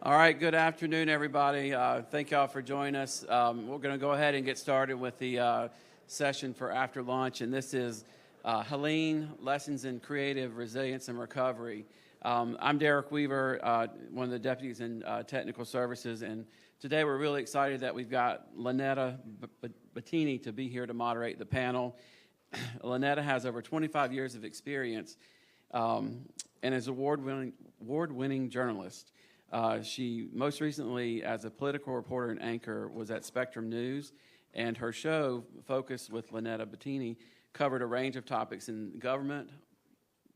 All right, good afternoon, everybody. Thank y'all for joining us. We're going to go ahead and get started with the session for after lunch, and this is Helene, Lessons in Creative Resilience and Recovery. I'm Derek Weaver, one of the deputies in Technical Services, and today we're really excited that we've got Lynetta Bettini to be here to moderate the panel. Lynetta has over 25 years of experience and is an award-winning journalist. She most recently, as a political reporter and anchor, was at Spectrum News, and her show, Focus with Lynetta Bettini, covered a range of topics in government,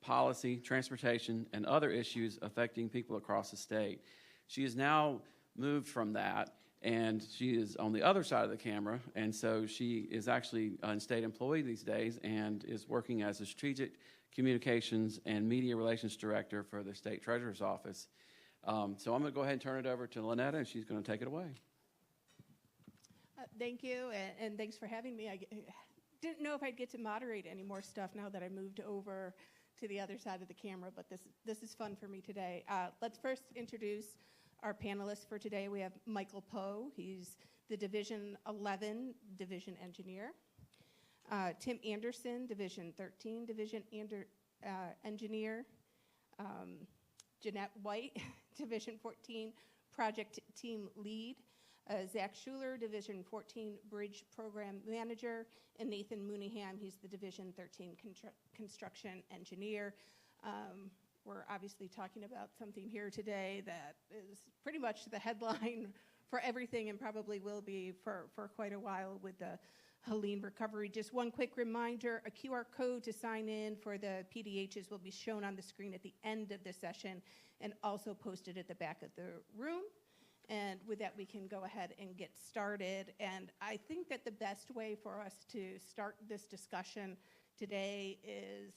policy, transportation, and other issues affecting people across the state. She has now moved from that, and she is on the other side of the camera, and so she is actually a state employee these days and is working as a strategic communications and media relations director for the state treasurer's office. So I'm going to go ahead and turn it over to Lynetta, and she's going to take it away. Thank you, and thanks for having me. I didn't know if I'd get to moderate any more stuff now that I moved over to the other side of the camera, but this is fun for me today. Let's first introduce our panelists for today. We have Michael Poe. He's the Division 11 Division Engineer. Tim Anderson, Division 13 Division Engineer. Jeanette White, Division 14 Project Team Lead. Zach Schuler, Division 14 Bridge Program Manager, and Nathan Mooneyham, he's the Division 13 Construction Engineer. We're obviously talking about something here today that is pretty much the headline for everything and probably will be for quite a while with the Helene recovery. Just one quick reminder, a QR code to sign in for the PDHs will be shown on the screen at the end of the session and also posted at the back of the room. And with that, we can go ahead and get started. And I think that the best way for us to start this discussion today is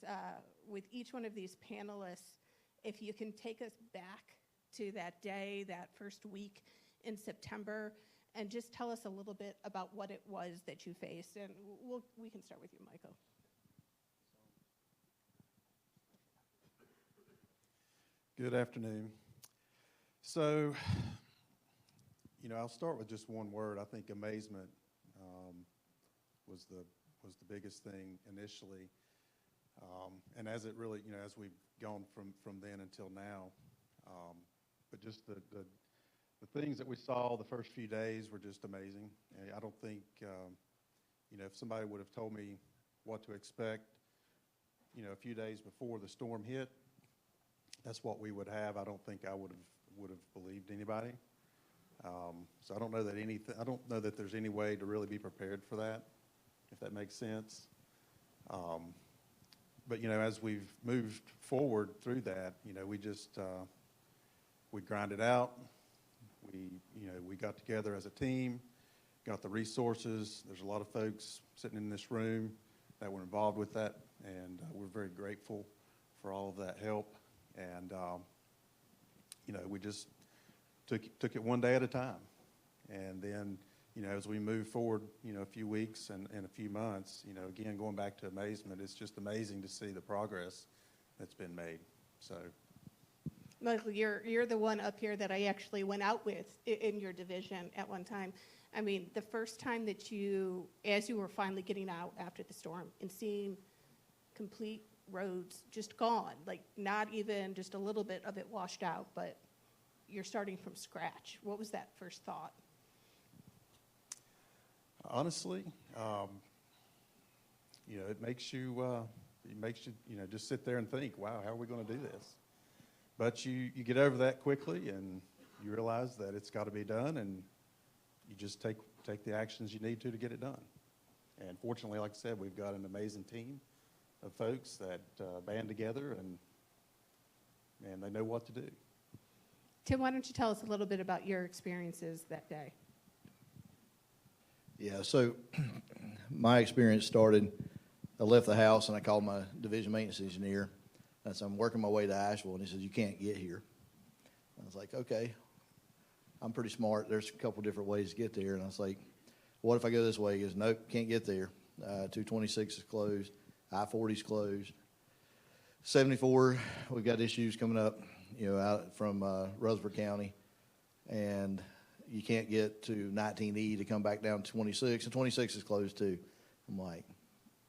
with each one of these panelists, if you can take us back to that day, that first week in September, and just tell us a little bit about what it was that you faced. And we can start with you, Michael. Good afternoon. So, I'll start with just one word. I think amazement was the biggest thing initially, and as it really, as we've gone from then until now, but just the things that we saw the first few days were just amazing. I don't think, if somebody would have told me what to expect, a few days before the storm hit, that's what we would have. I don't think I would have believed anybody. So I don't know that there's any way to really be prepared for that, if that makes sense. But as we've moved forward through that, we just we grinded out. We got together as a team, got the resources. There's a lot of folks sitting in this room that were involved with that, and we're very grateful for all of that help. And we just took it one day at a time. And then, as we move forward, a few weeks and a few months, again, going back to amazement, it's just amazing to see the progress that's been made. So, Michael, you're the one up here that I actually went out with in your division at one time. I mean, the first time that as you were finally getting out after the storm and seeing complete roads just gone, like not even just a little bit of it washed out, but you're starting from scratch. What was that first thought? Honestly, it makes you just sit there and think, wow, how are we going to do this? But you get over that quickly, and you realize that it's got to be done, and you just take the actions you need to get it done. And fortunately, like I said, we've got an amazing team of folks that band together, and they know what to do. Tim, why don't you tell us a little bit about your experiences that day? Yeah, so my experience started, I left the house and I called my division maintenance engineer. I said, I'm working my way to Asheville, and he said, you can't get here. I was like, okay, I'm pretty smart. There's a couple different ways to get there. And I was like, what if I go this way? He goes, nope, can't get there. 226 is closed. I-40 is closed. 74, we've got issues coming up, out from Rutherford County. and you can't get to 19E to come back down to 26, and 26 is closed too. I'm like,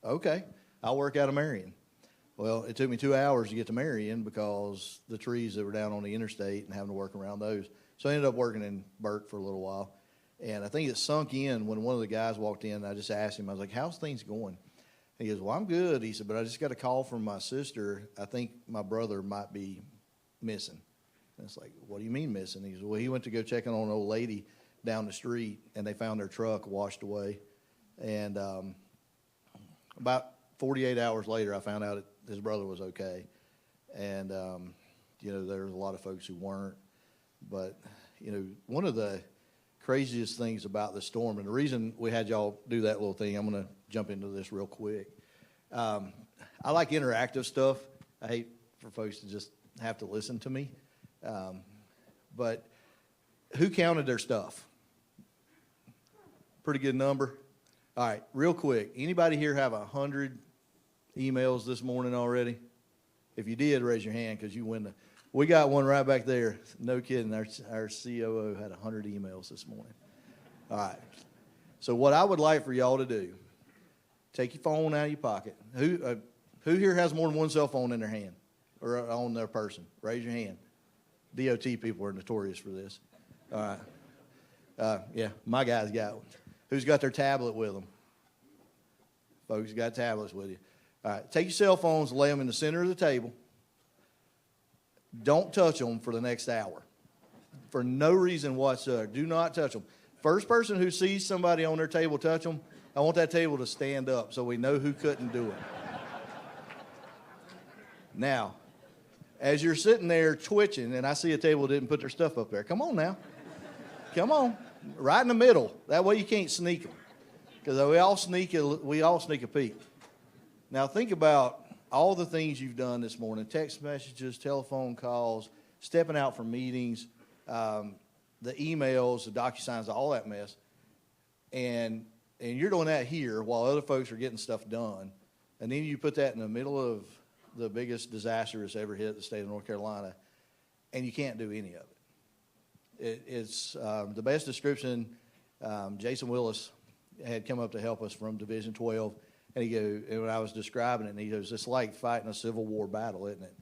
okay, I'll work out of Marion. Well, it took me 2 hours to get to Marion because the trees that were down on the interstate and having to work around those. So I ended up working in Burke for a little while. And I think it sunk in when one of the guys walked in. I just asked him, I was like, how's things going? He goes, well, I'm good. He said, but I just got a call from my sister. I think my brother might be missing. And it's like, what do you mean missing? He goes, well, he went to go check on an old lady down the street, and they found their truck washed away. And about 48 hours later, I found out his brother was okay. And, there was a lot of folks who weren't. But, one of the craziest things about the storm, and the reason we had y'all do that little thing, I'm going to jump into this real quick. I like interactive stuff. I hate for folks to just have to listen to me. But who counted their stuff? Pretty good number. All right, real quick. Anybody here have 100 emails this morning already? If you did, raise your hand because you win. We got one right back there. No kidding. Our COO had 100 emails this morning. All right. So what I would like for y'all to do, take your phone out of your pocket. Who here has more than one cell phone in their hand or on their person? Raise your hand. DOT people are notorious for this. All right. Yeah, my guy's got one. Who's got their tablet with them? Folks got tablets with you. All right. Take your cell phones, lay them in the center of the table. Don't touch them for the next hour. For no reason whatsoever. Do not touch them. First person who sees somebody on their table touch them, I want that table to stand up so we know who couldn't do it. Now, as you're sitting there twitching, and I see a table that didn't put their stuff up there, come on now. Come on. Right in the middle. That way you can't sneak them. Because we all sneak a peek. Now think about all the things you've done this morning, text messages, telephone calls, stepping out for meetings, the emails, the DocuSigns, all that mess. And you're doing that here while other folks are getting stuff done. And then you put that in the middle of the biggest disaster that's ever hit the state of North Carolina, and you can't do any of it. It's the best description. Jason Willis had come up to help us from Division 12. And and when I was describing it, and he goes, it's like fighting a Civil War battle, isn't it?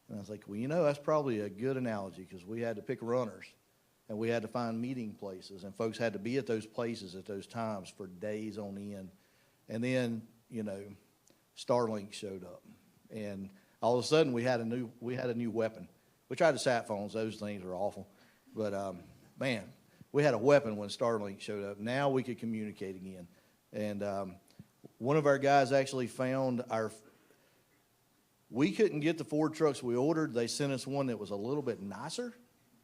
And I was like, well, that's probably a good analogy because we had to pick runners and we had to find meeting places and folks had to be at those places at those times for days on end. And then, Starlink showed up and all of a sudden we had a new weapon. We tried the sat phones. Those things are awful. But, man, we had a weapon when Starlink showed up. Now we could communicate again. And, one of our guys actually found we couldn't get the Ford trucks we ordered. They sent us one that was a little bit nicer.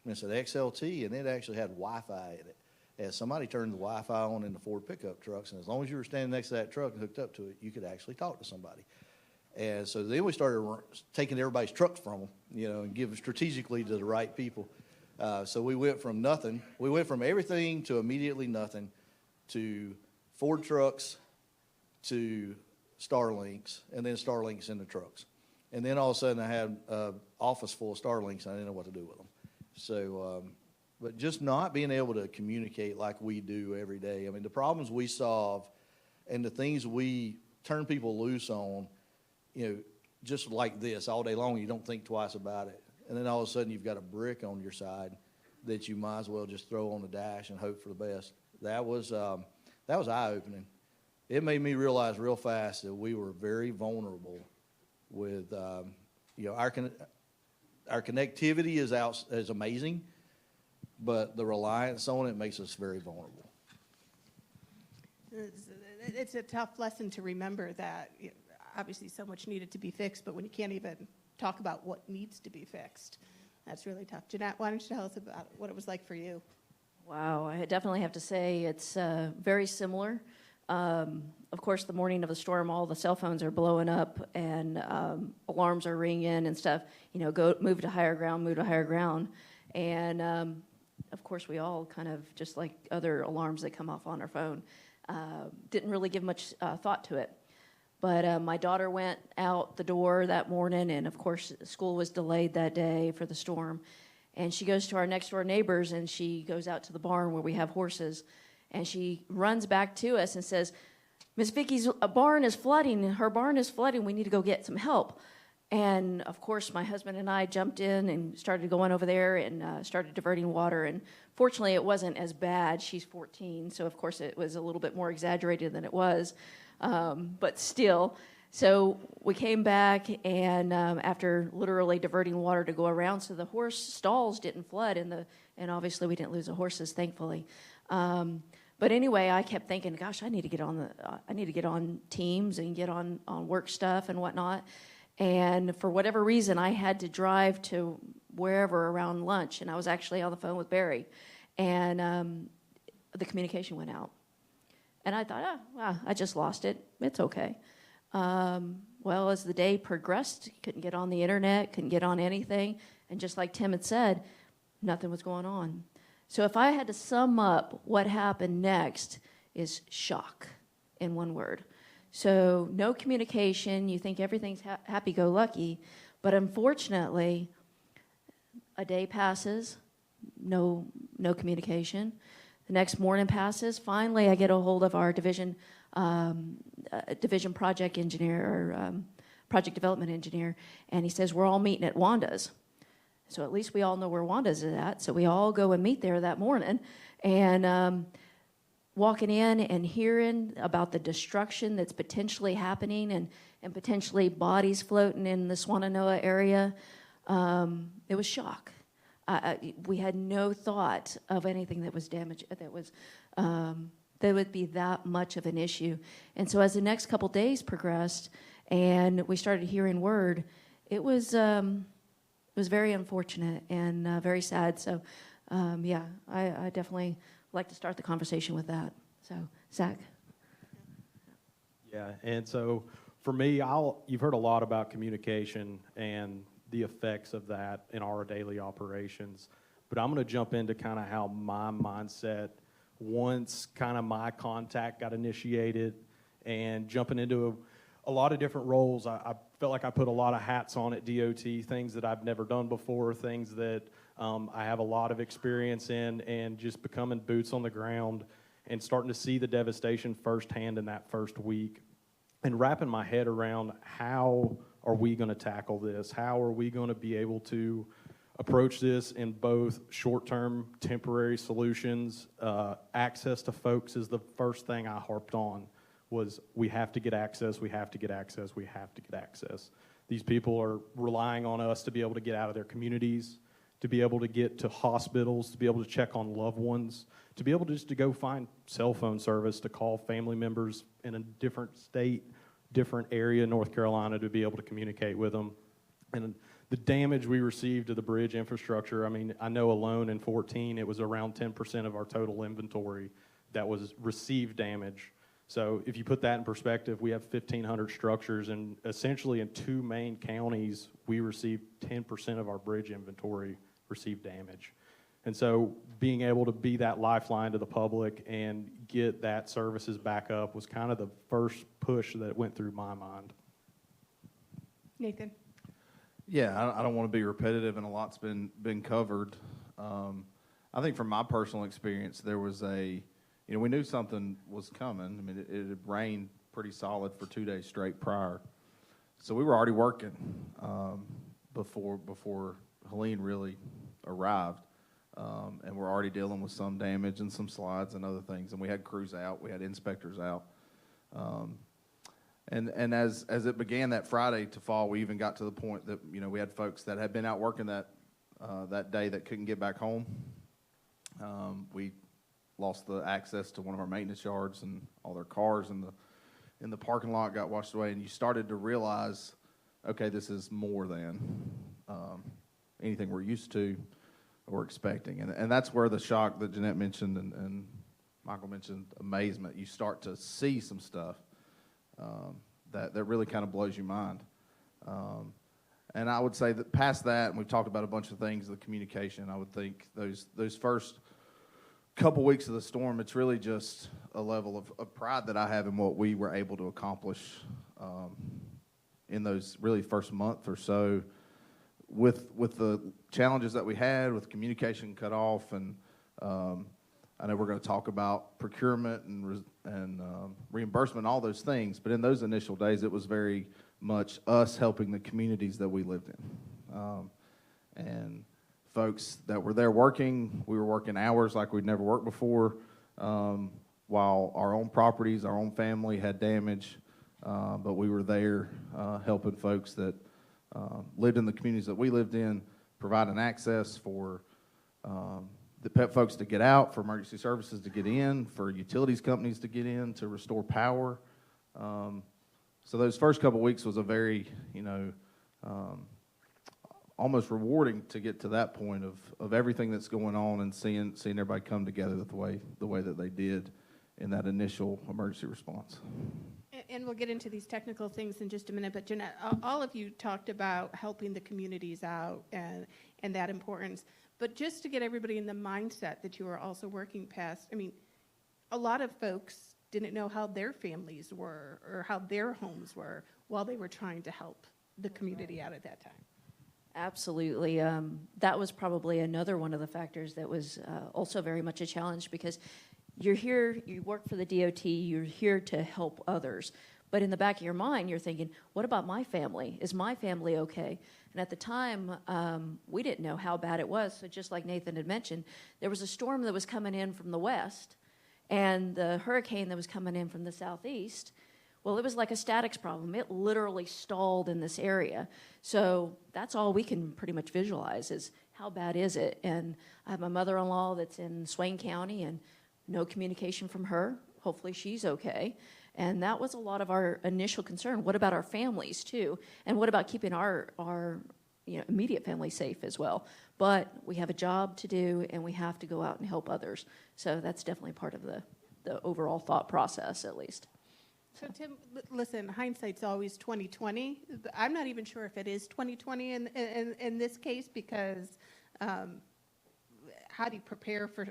It's an XLT, and it actually had Wi-Fi in it. And somebody turned the Wi-Fi on in the Ford pickup trucks, and as long as you were standing next to that truck and hooked up to it, you could actually talk to somebody. And so then we started taking everybody's trucks from them, and giving strategically to the right people. So we went from nothing. We went from everything to immediately nothing to Ford trucks to Starlinks, and then Starlinks in the trucks. And then all of a sudden I had an office full of Starlinks, and I didn't know what to do with them. So, but just not being able to communicate like we do every day. I mean, the problems we solve and the things we turn people loose on, just like this all day long, you don't think twice about it. And then all of a sudden you've got a brick on your side that you might as well just throw on the dash and hope for the best. That was eye-opening. It made me realize real fast that we were very vulnerable with, our connectivity is amazing, but the reliance on it makes us very vulnerable. It's a tough lesson to remember that obviously so much needed to be fixed, but when you can't even talk about what needs to be fixed, that's really tough. Jeanette, why don't you tell us about what it was like for you? Wow, I definitely have to say it's very similar. Of course, the morning of the storm, all the cell phones are blowing up and alarms are ringing and stuff. Move to higher ground. And, of course, we all kind of, just like other alarms that come off on our phone, didn't really give much thought to it. But my daughter went out the door that morning, and, of course, school was delayed that day for the storm. And she goes to our next door neighbors, and she goes out to the barn where we have horses, and she runs back to us and says, Miss Vicky's barn is flooding. Her barn is flooding. We need to go get some help. And, of course, my husband and I jumped in and started going over there and started diverting water. And fortunately, it wasn't as bad. She's 14, so, of course, it was a little bit more exaggerated than it was. But still, so we came back, and after literally diverting water to go around, so the horse stalls didn't flood, and obviously we didn't lose the horses, thankfully. But anyway, I kept thinking, gosh, I need to get on Teams and get on work stuff and whatnot. And for whatever reason, I had to drive to wherever around lunch, and I was actually on the phone with Barry, and the communication went out. And I thought, I just lost it. It's okay. Well, as the day progressed, couldn't get on the internet, couldn't get on anything, and just like Tim had said, nothing was going on. So if I had to sum up what happened next, is shock in one word. So no communication, you think everything's happy-go-lucky, but unfortunately, a day passes, no communication. The next morning passes. Finally, I get a hold of our division project engineer, or project development engineer, and he says, we're all meeting at Wanda's. So at least we all know where Wanda's is at, so we all go and meet there that morning, and walking in and hearing about the destruction that's potentially happening and potentially bodies floating in the Swannanoa area, it was shock. We had no thought of anything that was damaged, that would be that much of an issue. And so as the next couple days progressed and we started hearing word, it was very unfortunate and very sad. So, I definitely like to start the conversation with that. So, Zach. Yeah, and so for me, you've heard a lot about communication and the effects of that in our daily operations, but I'm going to jump into kind of how my mindset, once kind of my contact got initiated and jumping into a lot of different roles. I felt like I put a lot of hats on at DOT, things that I've never done before, things that I have a lot of experience in, and just becoming boots on the ground and starting to see the devastation firsthand in that first week and wrapping my head around how are we going to tackle this? How are we going to be able to approach this in both short-term, temporary solutions? Access to folks is the first thing I harped on, was we have to get access, we have to get access, we have to get access. These people are relying on us to be able to get out of their communities, to be able to get to hospitals, to be able to check on loved ones, to be able just to go find cell phone service, to call family members in a different state, different area in North Carolina, to be able to communicate with them. And the damage we received to the bridge infrastructure, I mean, I know alone in 2014, it was around 10% of our total inventory that was received damage. So if you put that in perspective, we have 1,500 structures, and essentially in 2 main counties, we received 10% of our bridge inventory received damage. And so being able to be that lifeline to the public and get that services back up was kind of the first push that went through my mind. Nathan. Yeah, I don't want to be repetitive, and a lot's been covered. I think from my personal experience, there was we knew something was coming. I mean, it had rained pretty solid for 2 days straight prior. So we were already working before Helene really arrived. And we're already dealing with some damage and some slides and other things. And we had crews out. We had inspectors out. And as it began that Friday to fall, we even got to the point that, we had folks that had been out working that day that couldn't get back home. We lost the access to one of our maintenance yards, and all their cars in the parking lot got washed away. And you started to realize, okay, this is more than anything we're used to or expecting. And that's where the shock that Jeanette mentioned and Michael mentioned, amazement. You start to see some stuff that really kind of blows your mind. And I would say that past that, and we've talked about a bunch of things, the communication, I would think those first couple weeks of the storm, it's really just a level of pride that I have in what we were able to accomplish in those really first month or so with the challenges that we had with communication cut off, and I know we're going to talk about procurement and reimbursement, all those things. But in those initial days, it was very much us helping the communities that we lived in, and folks that were there working. We were working hours like we'd never worked before, while our own properties, our own family had damage. But we were there helping folks that lived in the communities that we lived in, providing access for the pet folks to get out, for emergency services to get in, for utilities companies to get in, to restore power. So those first couple of weeks was a very, almost rewarding to get to that point of everything that's going on and seeing everybody come together the way that they did in that initial emergency response. And we'll get into these technical things in just a minute, but Jeanette, all of you talked about helping the communities out and that importance. But just to get everybody in the mindset that you are also working past, I mean, a lot of folks didn't know how their families were or how their homes were while they were trying to help the community out at that time. Absolutely. That was probably another one of the factors that was also very much a challenge, because you're here, you work for the DOT, you're here to help others. But in the back of your mind, you're thinking, what about my family? Is my family okay? And at the time, we didn't know how bad it was. So just like Nathan had mentioned, there was a storm that was coming in from the west and the hurricane that was coming in from the southeast. Well, it was like a statics problem. It literally stalled in this area. So that's all we can pretty much visualize is how bad is it? And I have my mother-in-law that's in Swain County and no communication from her. Hopefully she's okay. And that was a lot of our initial concern. What about our families too? And what about keeping our immediate family safe as well? But we have a job to do and we have to go out and help others. So that's definitely part of the overall thought process, at least. So Tim, listen, hindsight's always 20/20. I'm not even sure if it is 20/20 in this case, because how do you prepare for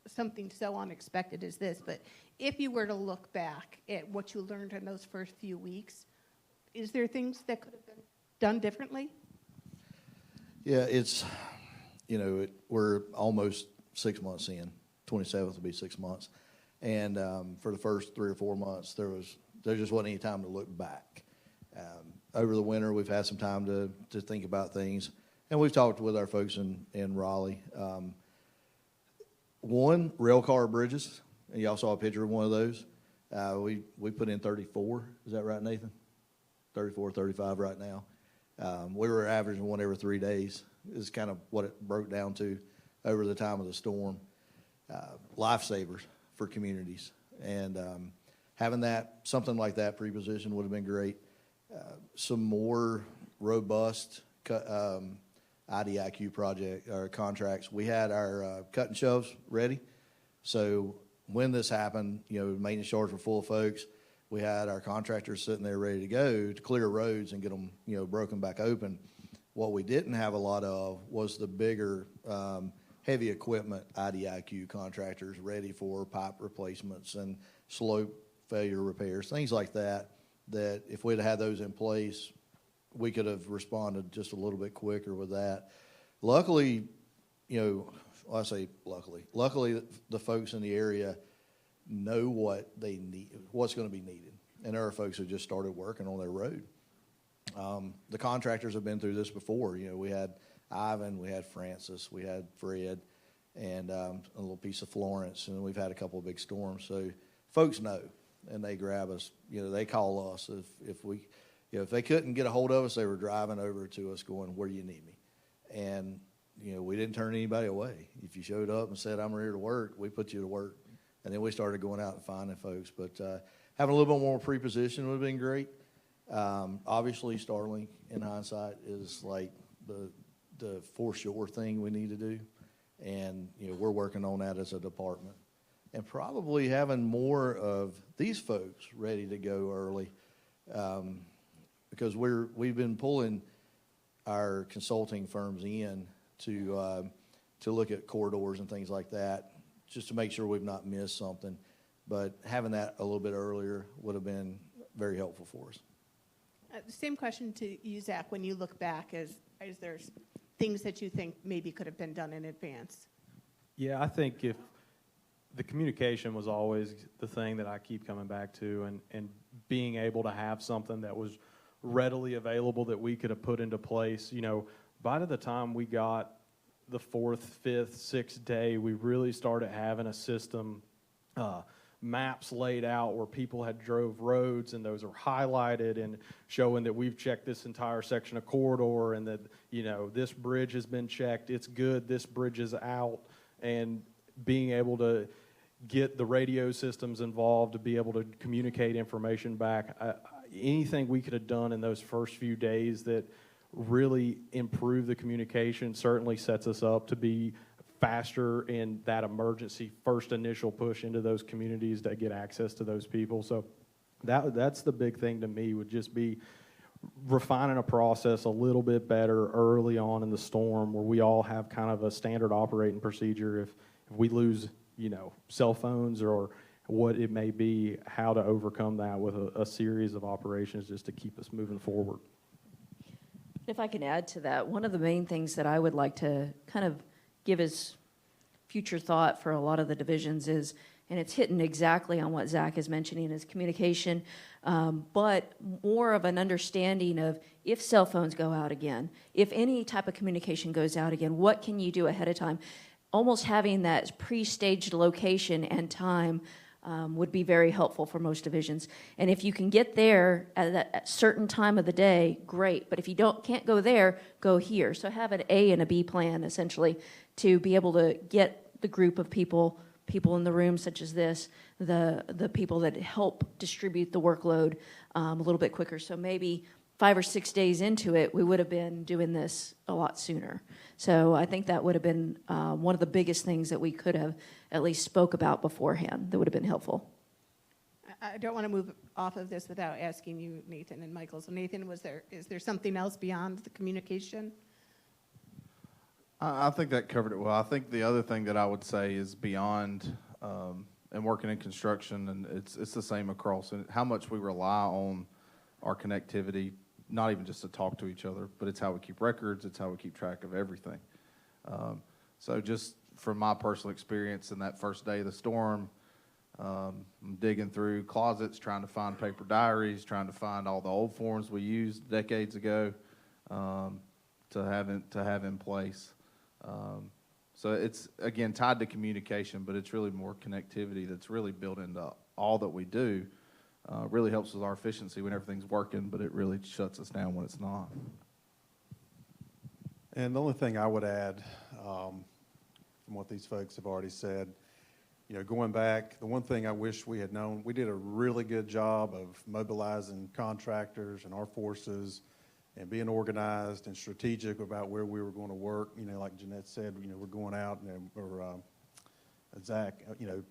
something so unexpected as this? But if you were to look back at what you learned in those first few weeks, is there things that could have been done differently? Yeah, it's, we're almost 6 months in. 27th will be 6 months. And for the first 3 or 4 months, there just wasn't any time to look back. Over the winter, we've had some time to think about things. And we've talked with our folks in Raleigh. One, rail car bridges. And y'all saw a picture of one of those. We put in 34. Is that right, Nathan? 34, 35 right now. We were averaging one every 3 days. Is kind of what it broke down to over the time of the storm. Lifesavers for communities. And having something like that pre-positioned would have been great. Some more robust IDIQ project or contracts. We had our cutting shoves ready. So when this happened, maintenance yards were full of folks. We had our contractors sitting there ready to go to clear roads and get them, broken back open. What we didn't have a lot of was the bigger heavy equipment IDIQ contractors ready for pipe replacements and slope failure repairs, things like that, that if we'd had those in place, we could have responded just a little bit quicker with that. Luckily, I say luckily the folks in the area know what they need, what's going to be needed. And there are folks who just started working on their road. The contractors have been through this before. We had Ivan, we had Francis, we had Fred, and a little piece of Florence, and we've had a couple of big storms. So folks know, and they grab us. They call us if we, if they couldn't get a hold of us, they were driving over to us going, "Where do you need me?" And we didn't turn anybody away. If you showed up and said, "I'm here to work," we put you to work, and then we started going out and finding folks. But having a little bit more pre-position would have been great. Obviously, Starlink in hindsight is like the for sure thing we need to do, and we're working on that as a department, and probably having more of these folks ready to go early, because we've been pulling our consulting firms in to look at corridors and things like that, just to make sure we've not missed something. But having that a little bit earlier would have been very helpful for us. The same question to you, Zach. When you look back, as there's things that you think maybe could have been done in advance? Yeah, I think if the communication was always the thing that I keep coming back to, and being able to have something that was readily available that we could have put into place. You know, by the time we got the 4th, 5th, 6th day, we really started having a system, maps laid out where people had drove roads, and those are highlighted and showing that we've checked this entire section of corridor, and that, you know, this bridge has been checked, it's good, this bridge is out, and being able to get the radio systems involved to be able to communicate information back. Anything we could have done in those first few days that really improved the communication certainly sets us up to be faster in that emergency first initial push into those communities to get access to those people. So that's the big thing to me, would just be refining a process a little bit better early on in the storm, where we all have kind of a standard operating procedure. If we lose, you know, cell phones or what it may be, how to overcome that with a series of operations just to keep us moving forward. If I can add to that, one of the main things that I would like to kind of give as future thought for a lot of the divisions is, and it's hitting exactly on what Zach is mentioning, is communication, but more of an understanding of if cell phones go out again, if any type of communication goes out again, what can you do ahead of time? Almost having that pre-staged location and time would be very helpful for most divisions. And if you can get there at that certain time of the day, great. But if you can't go there, go here. So have an A and a B plan, essentially, to be able to get the group of people in the room such as this, the people that help distribute the workload a little bit quicker. So maybe 5 or 6 days into it, we would have been doing this a lot sooner. So I think that would have been one of the biggest things that we could have at least spoke about beforehand that would have been helpful. I don't want to move off of this without asking you, Nathan and Michael. So Nathan, is there something else beyond the communication? I think that covered it well. I think the other thing that I would say is beyond, and working in construction, and it's the same across, and how much we rely on our connectivity, not even just to talk to each other, but it's how we keep records, it's how we keep track of everything. So just from my personal experience in that first day of the storm, I'm digging through closets, trying to find paper diaries, trying to find all the old forms we used decades ago to have in place. So it's, again, tied to communication, but it's really more connectivity that's really built into all that we do. Really helps with our efficiency when everything's working, but it really shuts us down when it's not. And the only thing I would add from what these folks have already said, you know, going back, the one thing I wish we had known, we did a really good job of mobilizing contractors and our forces and being organized and strategic about where we were going to work. You know, like Jeanette said, you know, we're going out, or Zach, you know,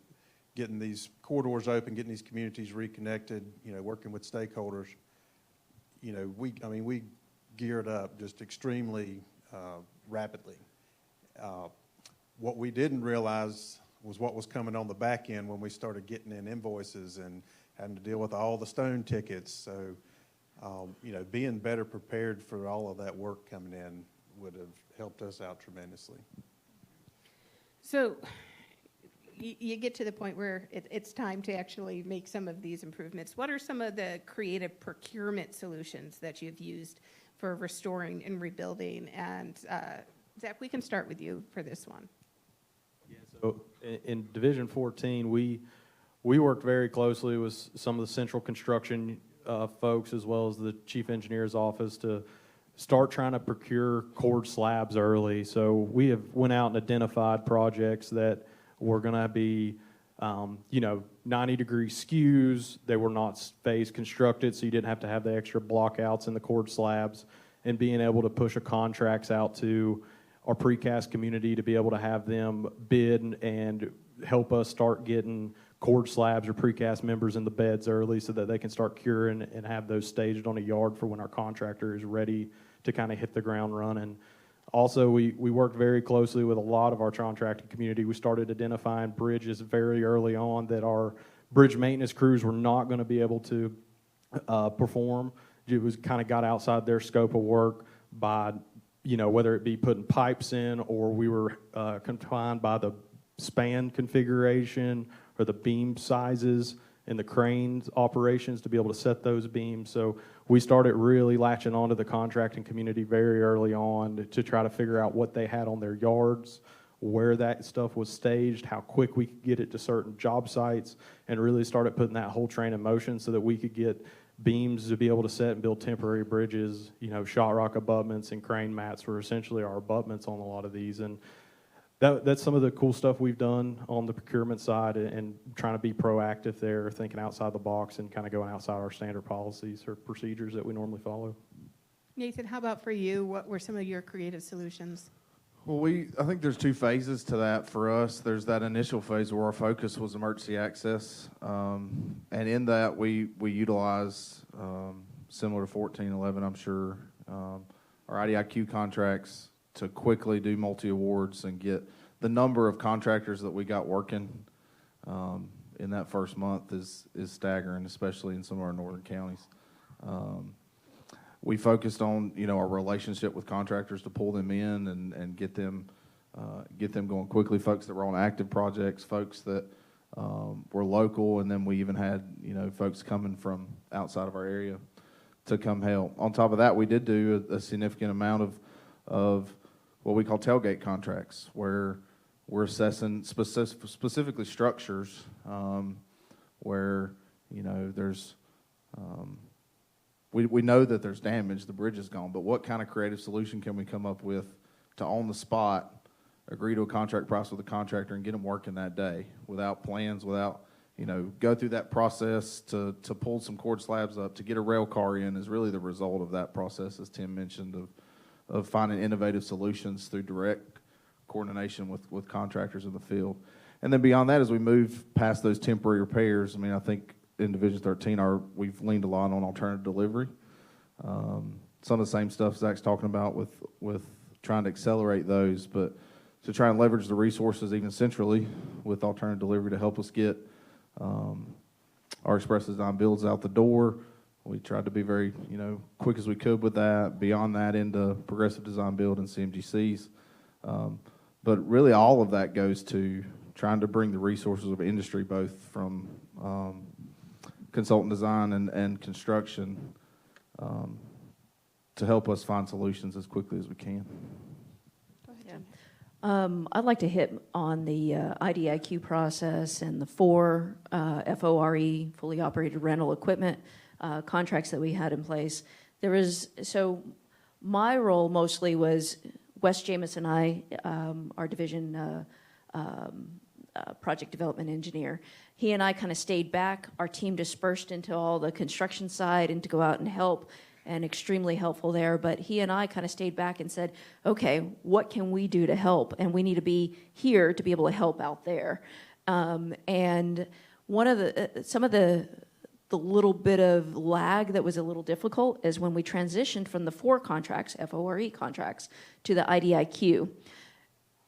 getting these corridors open, getting these communities reconnected, you know, working with stakeholders. You know, we geared up just extremely rapidly. What we didn't realize was what was coming on the back end when we started getting in invoices and having to deal with all the stone tickets. So, you know, being better prepared for all of that work coming in would have helped us out tremendously. So you get to the point where it's time to actually make some of these improvements. What are some of the creative procurement solutions that you've used for restoring and rebuilding? And Zach, we can start with you for this one. Yeah, so in Division 14, we worked very closely with some of the central construction folks, as well as the chief engineer's office, to start trying to procure cord slabs early. So we have went out and identified projects that were going to be, 90-degree skews. They were not phase constructed, so you didn't have to have the extra blockouts in the cord slabs, and being able to push a contracts out to our precast community to be able to have them bid and help us start getting cord slabs or precast members in the beds early so that they can start curing and have those staged on a yard for when our contractor is ready to kind of hit the ground running. Also, we worked very closely with a lot of our contracting community. We started identifying bridges very early on that our bridge maintenance crews were not going to be able to perform. It was kind of got outside their scope of work by whether it be putting pipes in, or we were confined by the span configuration or the beam sizes and the cranes operations to be able to set those beams. So we started really latching onto the contracting community very early on to try to figure out what they had on their yards, where that stuff was staged, how quick we could get it to certain job sites, and really started putting that whole train in motion so that we could get beams to be able to set and build temporary bridges. Shot rock abutments and crane mats were essentially our abutments on a lot of these. And that's some of the cool stuff we've done on the procurement side, and trying to be proactive there, thinking outside the box and kind of going outside our standard policies or procedures that we normally follow. Nathan, how about for you? What were some of your creative solutions? Well, I think there's two phases to that for us. There's that initial phase where our focus was emergency access, and in that we utilize, similar to 1411, I'm sure, our IDIQ contracts to quickly do multi-awards and get the number of contractors that we got working in that first month is staggering, especially in some of our northern counties. We focused on, our relationship with contractors to pull them in and get them going quickly, folks that were on active projects, folks that were local, and then we even had, folks coming from outside of our area to come help. On top of that, we did do a significant amount of what we call tailgate contracts, where we're assessing specifically structures where, there's we know that there's damage, the bridge is gone, but what kind of creative solution can we come up with to, on the spot, agree to a contract price with the contractor and get them working that day without plans, without, go through that process to pull some cord slabs up, to get a rail car in, is really the result of that process, as Tim mentioned, of finding innovative solutions through direct coordination with contractors in the field. And then beyond that, as we move past those temporary repairs, I think in Division 13, we've leaned a lot on alternative delivery. Some of the same stuff Zach's talking about with trying to accelerate those, but to try and leverage the resources even centrally with alternative delivery to help us get our express design builds out the door. We tried to be very, quick as we could with that. Beyond that, into progressive design build and CMGCs. But really all of that goes to trying to bring the resources of industry, both from consultant design and construction, to help us find solutions as quickly as we can. Go ahead, Jim. I'd like to hit on the IDIQ process and the 4 FORE, fully operated rental equipment contracts that we had in place. So my role mostly was Wes Jameis and I, our division project development engineer. He and I kind of stayed back. Our team dispersed into all the construction side and to go out and help, and extremely helpful there. But he and I kind of stayed back and said, okay, what can we do to help? And we need to be here to be able to help out there. And some of the little bit of lag that was a little difficult is when we transitioned from the 4 contracts, FORE contracts, to the IDIQ.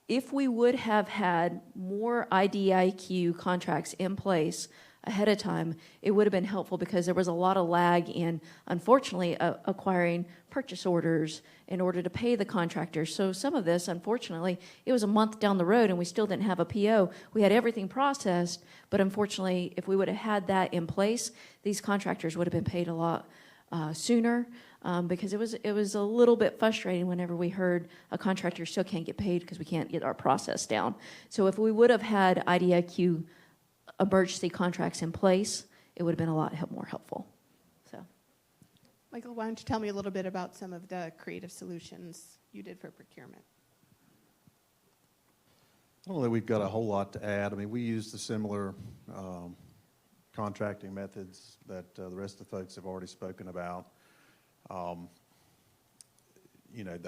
If we would have had more IDIQ contracts in place ahead of time, it would have been helpful, because there was a lot of lag in, unfortunately, acquiring purchase orders in order to pay the contractors. So some of this, unfortunately, it was a month down the road and we still didn't have a PO. We had everything processed, but unfortunately, if we would have had that in place, these contractors would have been paid a lot sooner. Because it was a little bit frustrating whenever we heard a contractor still can't get paid because we can't get our process down. So if we would have had IDIQ emergency contracts in place, it would have been a lot more helpful. So, Michael, why don't you tell me a little bit about some of the creative solutions you did for procurement? I don't know that we've got a whole lot to add. We used the similar contracting methods that the rest of the folks have already spoken about. The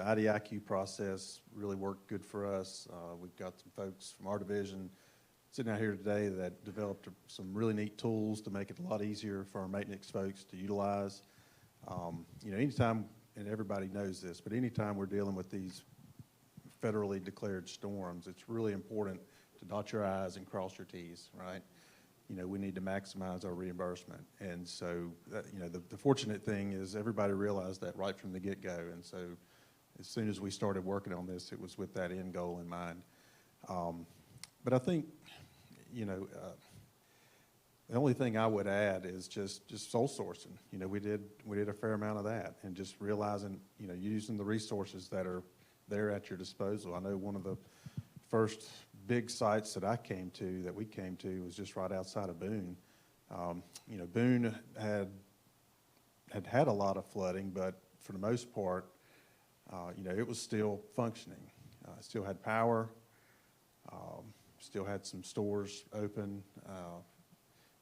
IDIQ process really worked good for us. We've got some folks from our division sitting out here today that developed some really neat tools to make it a lot easier for our maintenance folks to utilize. Anytime, and everybody knows this, but anytime we're dealing with these federally declared storms, it's really important to dot your I's and cross your T's, right? We need to maximize our reimbursement. And so, the fortunate thing is everybody realized that right from the get-go. And so as soon as we started working on this, it was with that end goal in mind. But I think, you know, the only thing I would add is just sole sourcing. You know, we did a fair amount of that, and just realizing, you know, using the resources that are there at your disposal. I know one of the first big sites that we came to was just right outside of Boone. You know, Boone had a lot of flooding, but for the most part, you know, it was still functioning. It still had power, still had some stores open,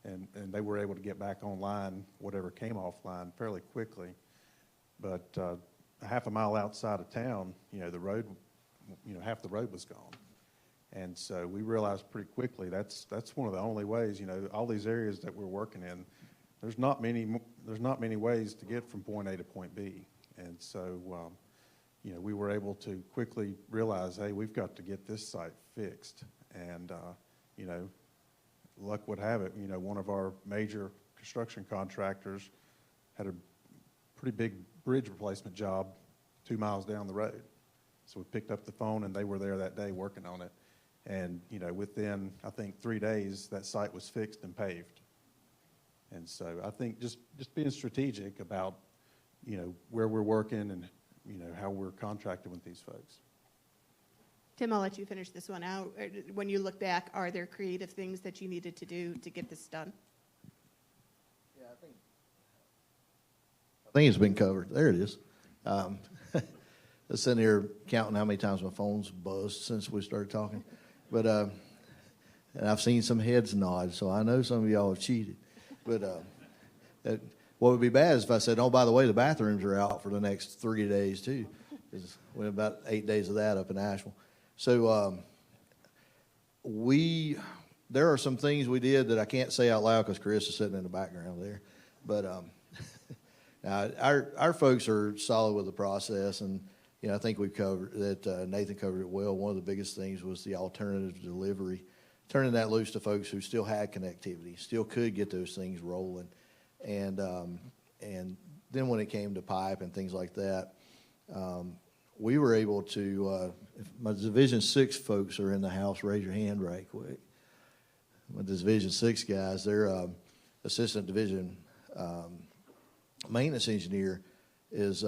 and they were able to get back online, whatever came offline, fairly quickly. But a half a mile outside of town, you know, the road, you know, half the road was gone. And so we realized pretty quickly that's one of the only ways, you know, all these areas that we're working in, there's not many ways to get from point A to point B. And so, you know, we were able to quickly realize, hey, we've got to get this site fixed. And, you know, luck would have it, you know, one of our major construction contractors had a pretty big bridge replacement job 2 miles down the road. So we picked up the phone, and they were there that day working on it. And, you know, within, I think, 3 days, that site was fixed and paved. And so I think just being strategic about, you know, where we're working and, you know, how we're contracting with these folks. Tim, I'll let you finish this one out. When you look back, are there creative things that you needed to do to get this done? Yeah, I think it's been covered. There it is. I was sitting here counting how many times my phone's buzzed since we started talking. But and I've seen some heads nod, so I know some of y'all have cheated. But what would be bad is if I said, oh, by the way, the bathrooms are out for the next 3 days, too. Because we have about 8 days of that up in Asheville. So there are some things we did that I can't say out loud because Chris is sitting in the background there. But now our folks are solid with the process, and you know, I think we've covered that. Nathan covered it well. One of the biggest things was the alternative delivery, turning that loose to folks who still had connectivity, still could get those things rolling, and then when it came to pipe and things like that, we were able to. If my Division 6 folks are in the house, raise your hand right quick. My Division 6 guys, their assistant division maintenance engineer is.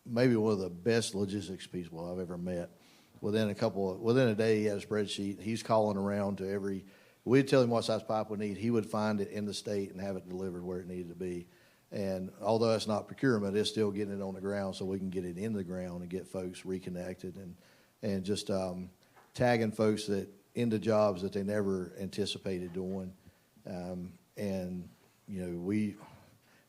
Maybe one of the best logistics people I've ever met. Within a day, he had a spreadsheet. He's calling around to we'd tell him what size pipe we need. He would find it in the state and have it delivered where it needed to be. And although it's not procurement, it's still getting it on the ground so we can get it in the ground and get folks reconnected and just tagging folks into jobs that they never anticipated doing. And, you know, we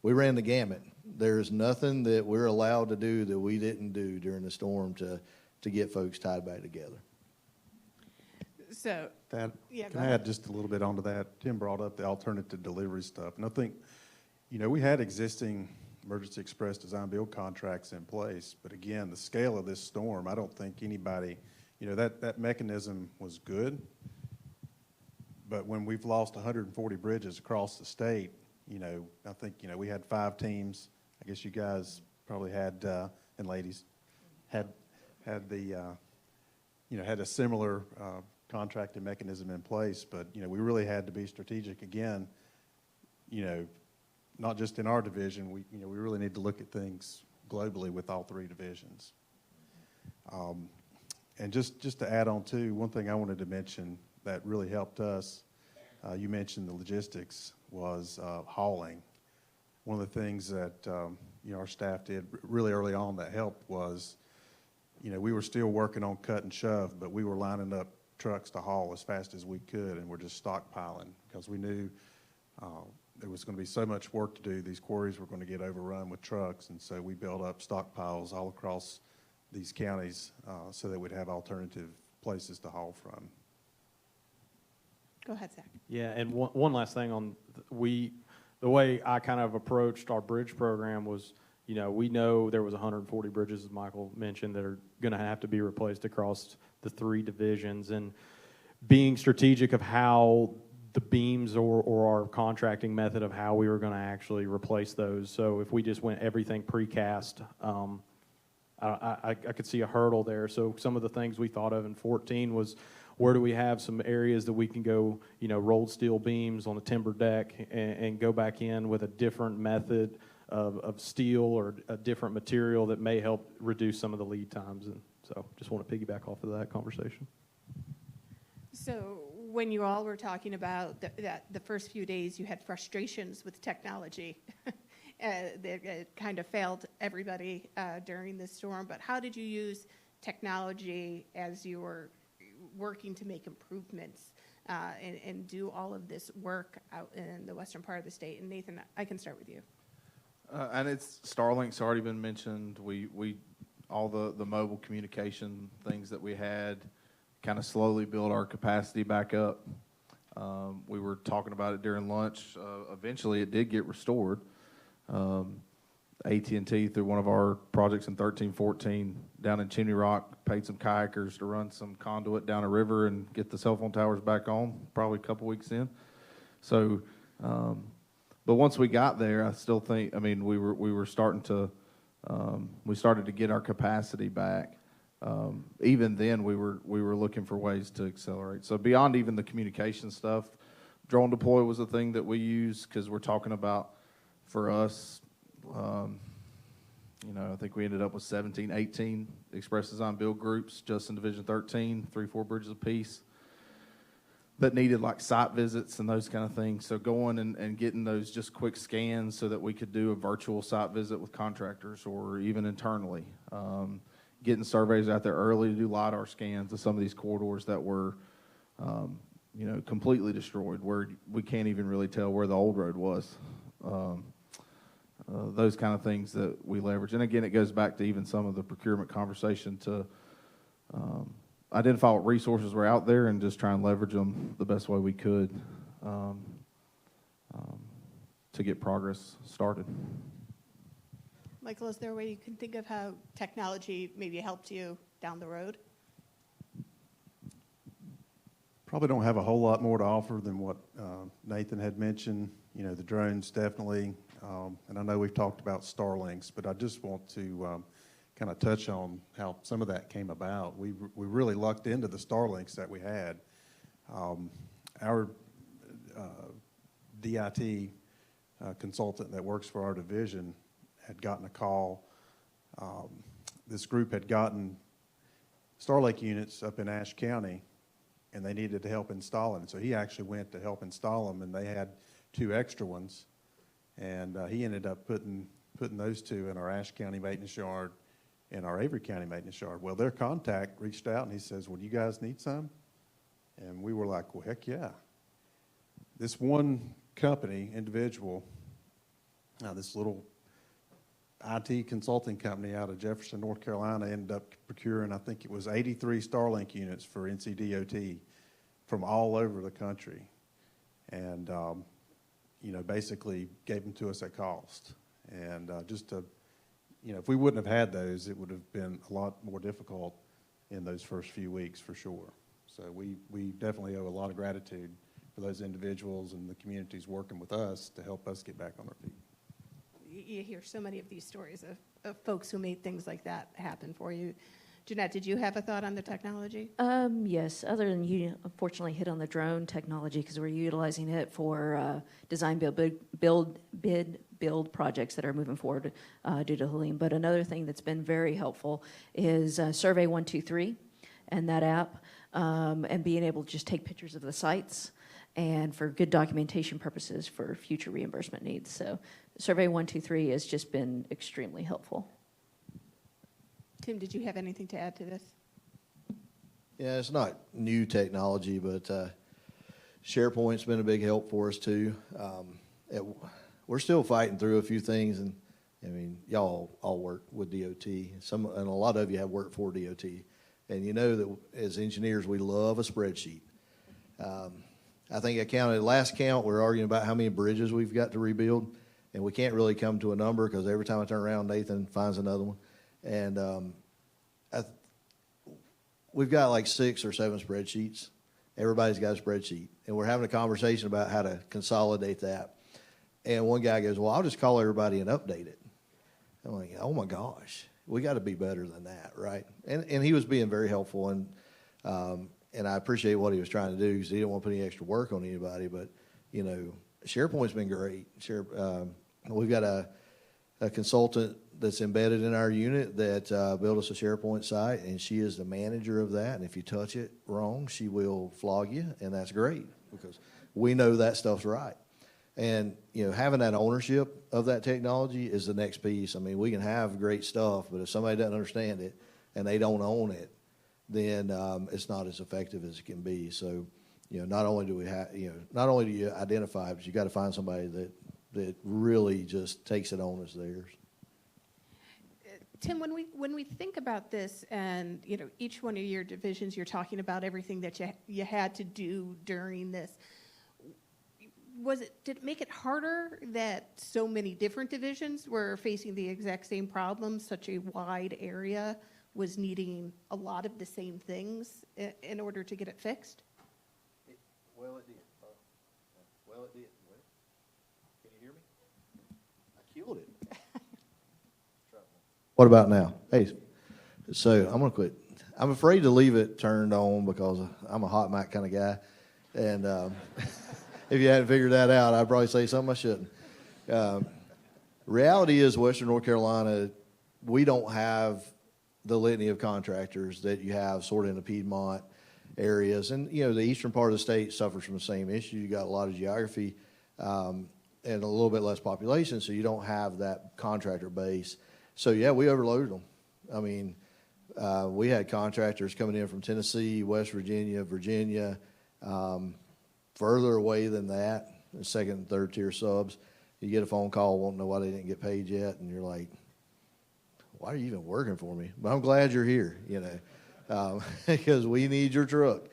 ran the gamut. There's nothing that we're allowed to do that we didn't do during the storm to get folks tied back together. So, Can go I ahead. add just a little bit onto that? Tim brought up the alternative delivery stuff. And I think, you know, we had existing emergency express design build contracts in place. But again, the scale of this storm, I don't think anybody, you know, that mechanism was good. But when we've lost 140 bridges across the state, you know, I think, you know, we had 5 teams. I guess you guys probably had, and ladies, had the, you know, had a similar contracting mechanism in place. But, you know, we really had to be strategic again, you know, not just in our division. We really need to look at things globally with all 3 divisions. And just to add on too, one thing I wanted to mention that really helped us, you mentioned the logistics, was hauling. One of the things that you know, our staff did really early on that helped was, you know, we were still working on cut and shove, but we were lining up trucks to haul as fast as we could, and we're just stockpiling because we knew there was going to be so much work to do. These quarries were going to get overrun with trucks, and so we built up stockpiles all across these counties so that we'd have alternative places to haul from. Go ahead, Zach. Yeah, and one last thing on the way I kind of approached our bridge program was, you know, we know there was 140 bridges, as Michael mentioned, that are going to have to be replaced across the 3 divisions, and being strategic of how the beams or our contracting method of how we were going to actually replace those. So if we just went everything precast, I could see a hurdle there. So some of the things we thought of in 14 was, where do we have some areas that we can go, rolled steel beams on a timber deck and go back in with a different method of steel or a different material that may help reduce some of the lead times. And so just want to piggyback off of that conversation. So when you all were talking about the first few days, you had frustrations with technology. It kind of failed everybody during this storm. But how did you use technology as you were working to make improvements and do all of this work out in the western part of the state? And Nathan, I can start with you. And it's Starlink's already been mentioned. We all the mobile communication things that we had kind of slowly build our capacity back up. We were talking about it during lunch. Eventually, it did get restored. AT&T, through one of our projects in 13-14 down in Chimney Rock, paid some kayakers to run some conduit down a river and get the cell phone towers back on, probably a couple weeks in. So, but once we got there, I still think, we were starting to, we started to get our capacity back. Even then, we were looking for ways to accelerate. So beyond even the communication stuff, drone deploy was a thing that we use, because we're talking about, for us, I think we ended up with 17, 18 express design build groups just in Division 13, 3-4 bridges apiece, that needed like site visits and those kind of things. So going and getting those just quick scans so that we could do a virtual site visit with contractors or even internally. Getting surveys out there early to do LiDAR scans of some of these corridors that were, completely destroyed, where we can't even really tell where the old road was. Those kind of things that we leverage. And again, it goes back to even some of the procurement conversation to identify what resources were out there and just try and leverage them the best way we could to get progress started. Michael, is there a way you can think of how technology maybe helped you down the road? Probably don't have a whole lot more to offer than what Nathan had mentioned. The drones definitely, and I know we've talked about Starlinks, but I just want to kind of touch on how some of that came about. We really lucked into the Starlinks that we had. Our DIT consultant that works for our division had gotten a call. This group had gotten Starlink units up in Ashe County, and they needed to help install them. So he actually went to help install them, and they had 2 extra ones. And he ended up putting those 2 in our Ashe County maintenance yard and our Avery County maintenance yard. Well, their contact reached out, and he says, well, do you guys need some? And we were like, well, heck yeah. This one company, individual, this little IT consulting company out of Jefferson, North Carolina, ended up procuring, I think it was 83 Starlink units for NCDOT from all over the country. And, basically gave them to us at cost. And if we wouldn't have had those, it would have been a lot more difficult in those first few weeks for sure. So we definitely owe a lot of gratitude for those individuals and the communities working with us to help us get back on our feet. You hear so many of these stories of folks who made things like that happen for you. Jeanette, did you have a thought on the technology? Yes, other than you unfortunately hit on the drone technology, because we're utilizing it for design build projects that are moving forward due to Helene. But another thing that's been very helpful is Survey 123 and that app, and being able to just take pictures of the sites and for good documentation purposes for future reimbursement needs. So Survey 123 has just been extremely helpful. Tim, did you have anything to add to this? Yeah, it's not new technology, but SharePoint's been a big help for us too. We're still fighting through a few things, and y'all all work with DOT. And a lot of you have worked for DOT, and you know that as engineers we love a spreadsheet. I think I counted last count. We're arguing about how many bridges we've got to rebuild, and we can't really come to a number because every time I turn around, Nathan finds another one. And we've got like 6 or 7 spreadsheets. Everybody's got a spreadsheet. And we're having a conversation about how to consolidate that. And one guy goes, well, I'll just call everybody and update it. I'm like, oh, my gosh. we got to be better than that, right? And he was being very helpful, and I appreciate what he was trying to do because he didn't want to put any extra work on anybody. But you know, SharePoint's been great. We've got a consultant that's embedded in our unit that built us a SharePoint site, and she is the manager of that. And if you touch it wrong, she will flog you, and that's great because we know that stuff's right. And you know, having that ownership of that technology is the next piece. I mean, we can have great stuff, but if somebody doesn't understand it and they don't own it, then it's not as effective as it can be. So, you know, not only do you identify it, but you got to find somebody that really just takes it on as theirs. Tim, when we think about this, and you know, each one of your divisions, you're talking about everything that you had to do during this. Did it make it harder that so many different divisions were facing the exact same problems? Such a wide area was needing a lot of the same things in order to get it fixed? Well, it did. Well, it did. Can you hear me? I killed it. What about now? Hey, so I'm going to quit. I'm afraid to leave it turned on because I'm a hot mic kind of guy. And if you hadn't figured that out, I'd probably say something I shouldn't. Reality is, Western North Carolina, we don't have the litany of contractors that you have sort of in the Piedmont areas. And, you know, the eastern part of the state suffers from the same issue. You got a lot of geography and a little bit less population, so you don't have that contractor base. So, yeah, we overloaded them. I mean, we had contractors coming in from Tennessee, West Virginia, Virginia, further away than that, second and third tier subs. You get a phone call, won't know why they didn't get paid yet, and you're like, why are you even working for me? But I'm glad you're here, you know, because we need your truck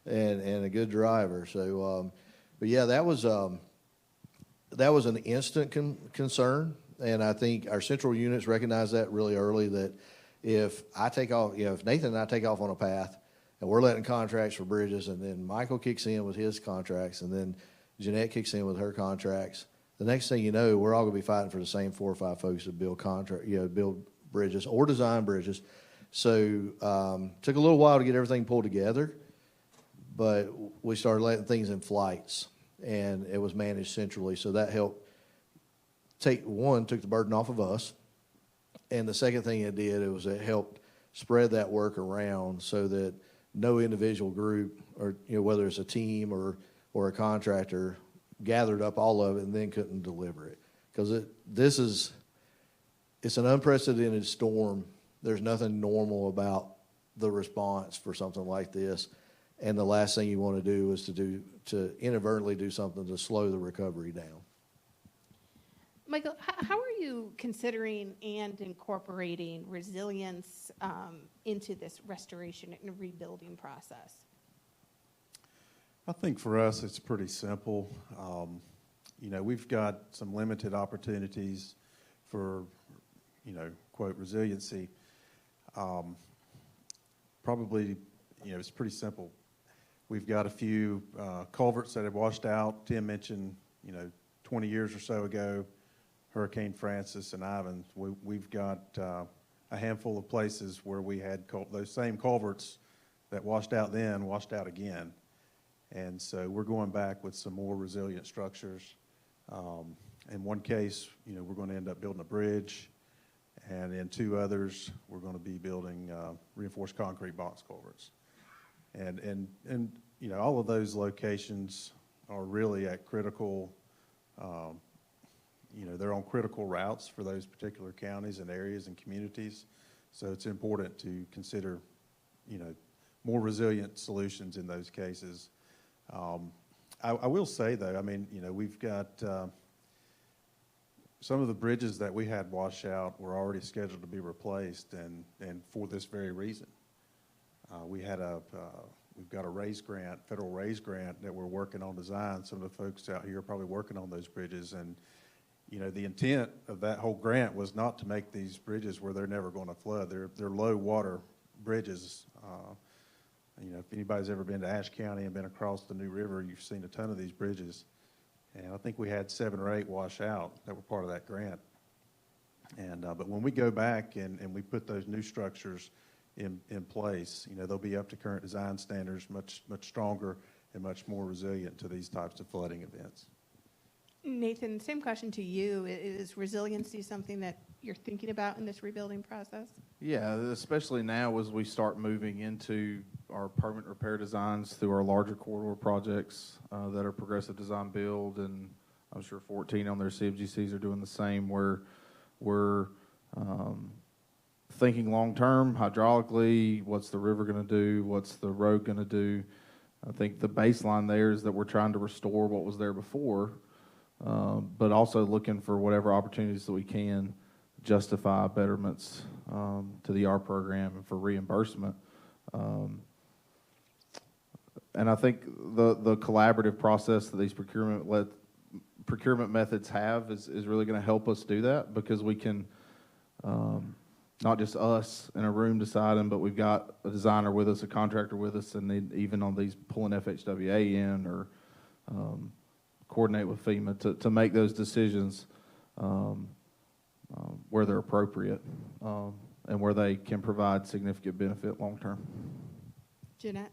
and a good driver. So, but yeah, that was an instant concern, and I think our central units recognize that really early. That if I take off, you know, if Nathan and I take off on a path, and we're letting contracts for bridges, and then Michael kicks in with his contracts, and then Jeanette kicks in with her contracts, the next thing you know, we're all going to be fighting for the same 4 or 5 folks that build bridges or design bridges. So took a little while to get everything pulled together, but we started letting things in flights, and it was managed centrally. So that helped took the burden off of us, and the second thing it did was it helped spread that work around so that no individual group, or you know, whether it's a team or a contractor, gathered up all of it and then couldn't deliver it. Because it's an unprecedented storm. There's nothing normal about the response for something like this. And the last thing you want to do is to inadvertently do something to slow the recovery down. Michael, how are you considering and incorporating resilience into this restoration and rebuilding process? I think for us, it's pretty simple. You know, we've got some limited opportunities for, you know, quote, resiliency. Probably, you know, it's pretty simple. We've got a few culverts that have washed out. Tim mentioned, you know, 20 years or so ago, Hurricane Francis and Ivan. We've got a handful of places where we had those same culverts that washed out then, washed out again. And so we're going back with some more resilient structures. In one case, you know, we're going to end up building a bridge. And in 2 others, we're going to be building reinforced concrete box culverts. And you know, all of those locations are really at critical, you know, they're on critical routes for those particular counties and areas and communities. So it's important to consider, you know, more resilient solutions in those cases. I will say, though, I mean, you know, we've got some of the bridges that we had wash out were already scheduled to be replaced, and for this very reason. We've got a raise grant, federal raise grant that we're working on design. Some of the folks out here are probably working on those bridges, and you know, the intent of that whole grant was not to make these bridges where they're never going to flood. They're low water bridges. You know, if anybody's ever been to Ashe County and been across the New River, you've seen a ton of these bridges. And I think we had 7 or 8 wash out that were part of that grant. And, but when we go back and we put those new structures in place, you know, they'll be up to current design standards, much stronger and much more resilient to these types of flooding events. Nathan, same question to you. Is resiliency something that you're thinking about in this rebuilding process? Yeah, especially now as we start moving into our permanent repair designs through our larger corridor projects that are progressive design build, and I'm sure 14 on their CFGCs are doing the same, where we're thinking long-term, hydraulically, what's the river going to do, what's the road going to do. I think the baseline there is that we're trying to restore what was there before, but also looking for whatever opportunities that we can justify betterments to the R program and for reimbursement. And I think the collaborative process that these procurement methods have is really going to help us do that, because we can, not just us in a room deciding, but we've got a designer with us, a contractor with us, and then even on these pulling FHWA in or coordinate with FEMA to make those decisions where they're appropriate and where they can provide significant benefit long term. Jeanette?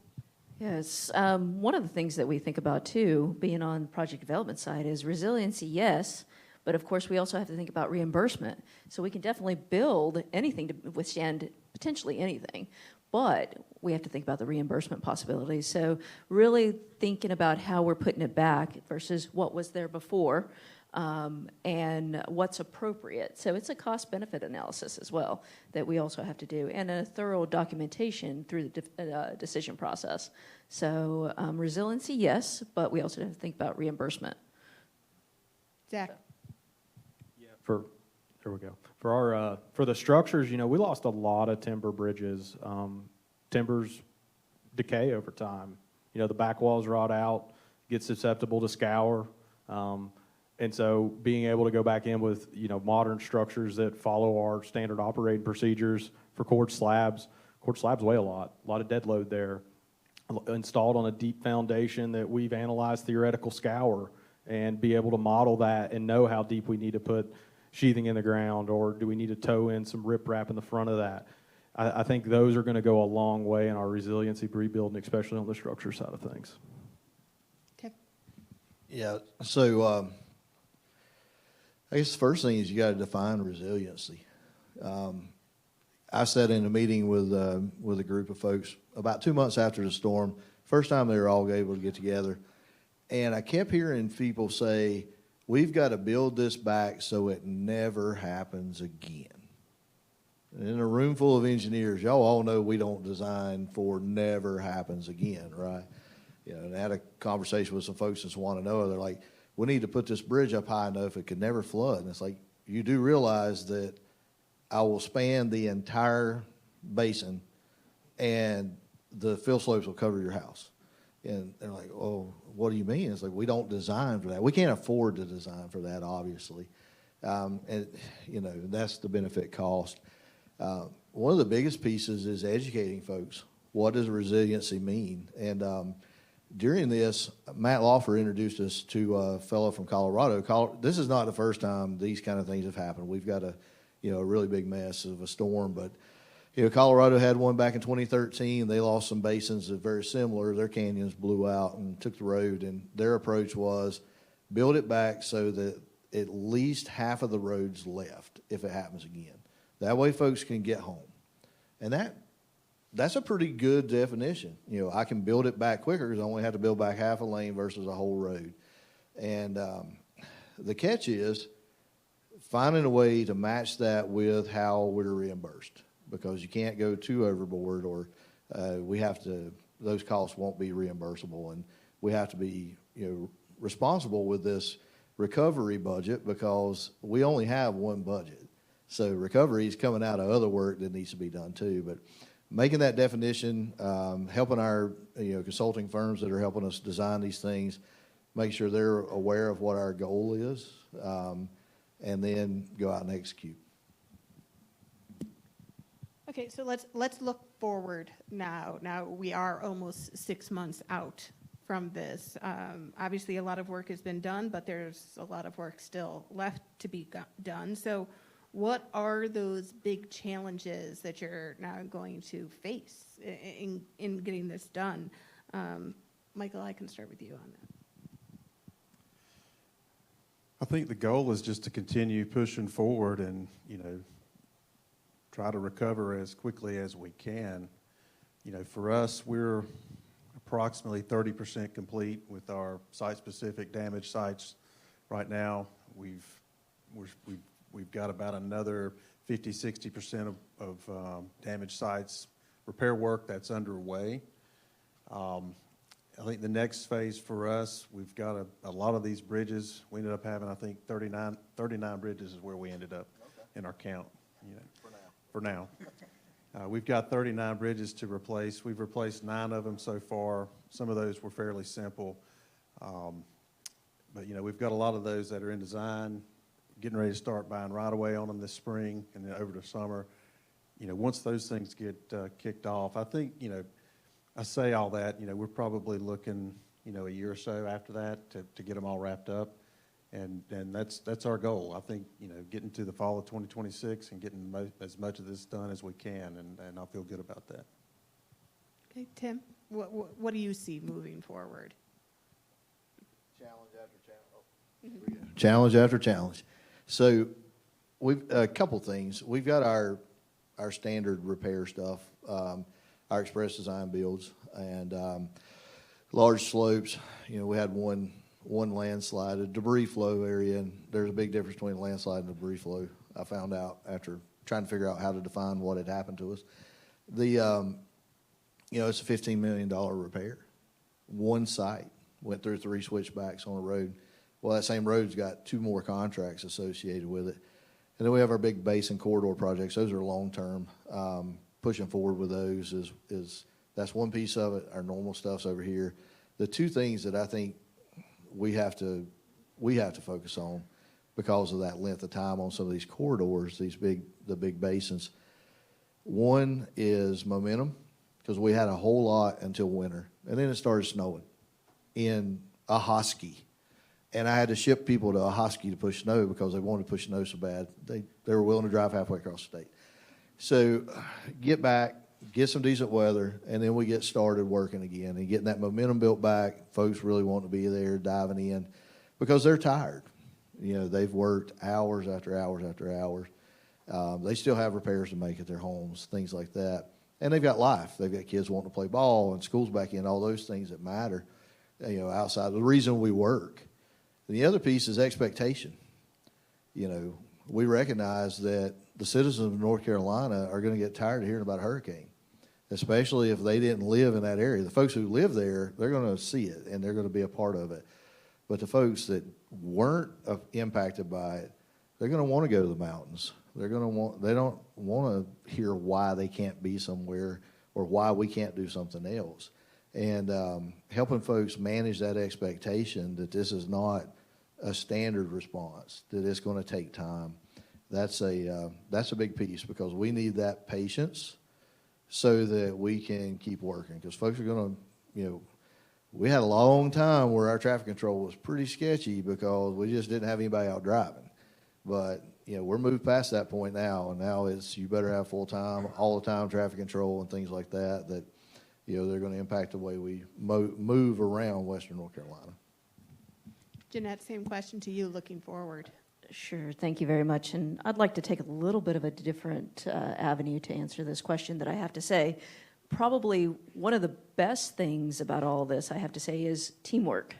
Yes, one of the things that we think about too, being on the project development side, is resiliency, yes, but of course we also have to think about reimbursement. So we can definitely build anything to withstand potentially anything, but we have to think about the reimbursement possibilities. So really thinking about how we're putting it back versus what was there before, and what's appropriate. So it's a cost-benefit analysis as well that we also have to do, and a thorough documentation through the decision process. So resiliency, yes, but we also have to think about reimbursement. Zach? There we go. For the structures, you know, we lost a lot of timber bridges. Timbers decay over time. You know, the back walls rot out, get susceptible to scour. And so being able to go back in with, you know, modern structures that follow our standard operating procedures for cord slabs weigh a lot of dead load there. Installed on a deep foundation that we've analyzed theoretical scour and be able to model that and know how deep we need to put sheathing in the ground, or do we need to tow in some riprap in the front of that. I think those are going to go a long way in our resiliency rebuilding, especially on the structure side of things. Okay. Yeah, so I guess the first thing is you got to define resiliency. I sat in a meeting with a group of folks about 2 months after the storm. First time they were all able to get together, and I kept hearing people say, "We've got to build this back so it never happens again." And in a room full of engineers, y'all all know we don't design for never happens again, right? You know, and I had a conversation with some folks in Swannanoa. They're like, "We need to put this bridge up high enough it could never flood." And it's like, you do realize that I will span the entire basin and the fill slopes will cover your house. And they're like, "Oh, what do you mean?" It's like, we don't design for that. We can't afford to design for that, obviously. And, you know, that's the benefit cost. One of the biggest pieces is educating folks. What does resiliency mean? And during this, Matt Lawfer introduced us to a fellow from Colorado. This is not the first time these kind of things have happened. We've got a really big mess of a storm, but you know, Colorado had one back in 2013. They lost some basins that are very similar. Their canyons blew out and took the road, and their approach was build it back so that at least half of the road's left if it happens again. That way folks can get home. And that's a pretty good definition. You know, I can build it back quicker because I only have to build back half a lane versus a whole road. And the catch is finding a way to match that with how we're reimbursed, because you can't go too overboard, or those costs won't be reimbursable, and we have to be, you know, responsible with this recovery budget because we only have one budget. So recovery is coming out of other work that needs to be done too. But making that definition, helping our consulting firms that are helping us design these things, make sure they're aware of what our goal is, and then go out and execute. Okay, so let's look forward now. Now we are almost 6 months out from this. Obviously, a lot of work has been done, but there's a lot of work still left to be done. So What are those big challenges that you're now going to face in getting this done? Michael, I can start with you on that. I think the goal is just to continue pushing forward and, try to recover as quickly as we can. For us, we're approximately 30% complete with our site-specific damage sites right now. We've got about another 50-60% of damaged sites repair work that's underway. I think the next phase for us, we've got a lot of these bridges. We ended up having, I think, 39 bridges is where we ended up in our count. For now. We've got 39 bridges to replace. We've replaced 9 of them so far. Some of those were fairly simple. But, we've got a lot of those that are in design, getting ready to start buying right away on them this spring and then over the summer. Once those things get kicked off, I think, I say all that, we're probably looking, a year or so after that to get them all wrapped up. And that's our goal. I think, getting to the fall of 2026 and getting as much of this done as we can, and I feel good about that. Okay, Tim, what do you see moving forward? Challenge after challenge. So we've a couple things. We've got our standard repair stuff, our express design builds, and large slopes. We had one landslide, a debris flow area, and there's a big difference between a landslide and a debris flow. I found out after trying to figure out how to define what had happened to us. It's a $15 million repair. One site went through 3 switchbacks on a road. Well, that same road's got 2 more contracts associated with it. And then we have our big basin corridor projects. Those are long-term. Pushing forward with those is that's one piece of it. Our normal stuff's over here. The 2 things that I think we have to focus on because of that length of time on some of these corridors, the big basins. One is momentum, because we had a whole lot until winter, and then it started snowing in Ahoskie. And I had to ship people to Ahoskie to push snow because they wanted to push snow so bad. They were willing to drive halfway across the state. So get back, get some decent weather, and then we get started working again and getting that momentum built back. Folks really want to be there, diving in, because they're tired. They've worked hours after hours after hours. They still have repairs to make at their homes, things like that. And they've got life. They've got kids wanting to play ball and school's back in, all those things that matter, outside of the reason we work. And the other piece is expectation. We recognize that the citizens of North Carolina are going to get tired of hearing about a hurricane, especially if they didn't live in that area. The folks who live there, they're going to see it, and they're going to be a part of it. But the folks that weren't impacted by it, they're going to want to go to the mountains. They don't want to hear why they can't be somewhere or why we can't do something else. And helping folks manage that expectation that this is not a standard response, that it's going to take time. That's a big piece, because we need that patience so that we can keep working. Because folks are going to, we had a long time where our traffic control was pretty sketchy because we just didn't have anybody out driving. But, we're moved past that point now, and now it's you better have full-time, all-the-time traffic control and things like that, they're going to impact the way we move around Western North Carolina. Jeanette, same question to you looking forward. Sure, thank you very much. And I'd like to take a little bit of a different avenue to answer this question that I have to say. Probably one of the best things about all this, I have to say, is teamwork.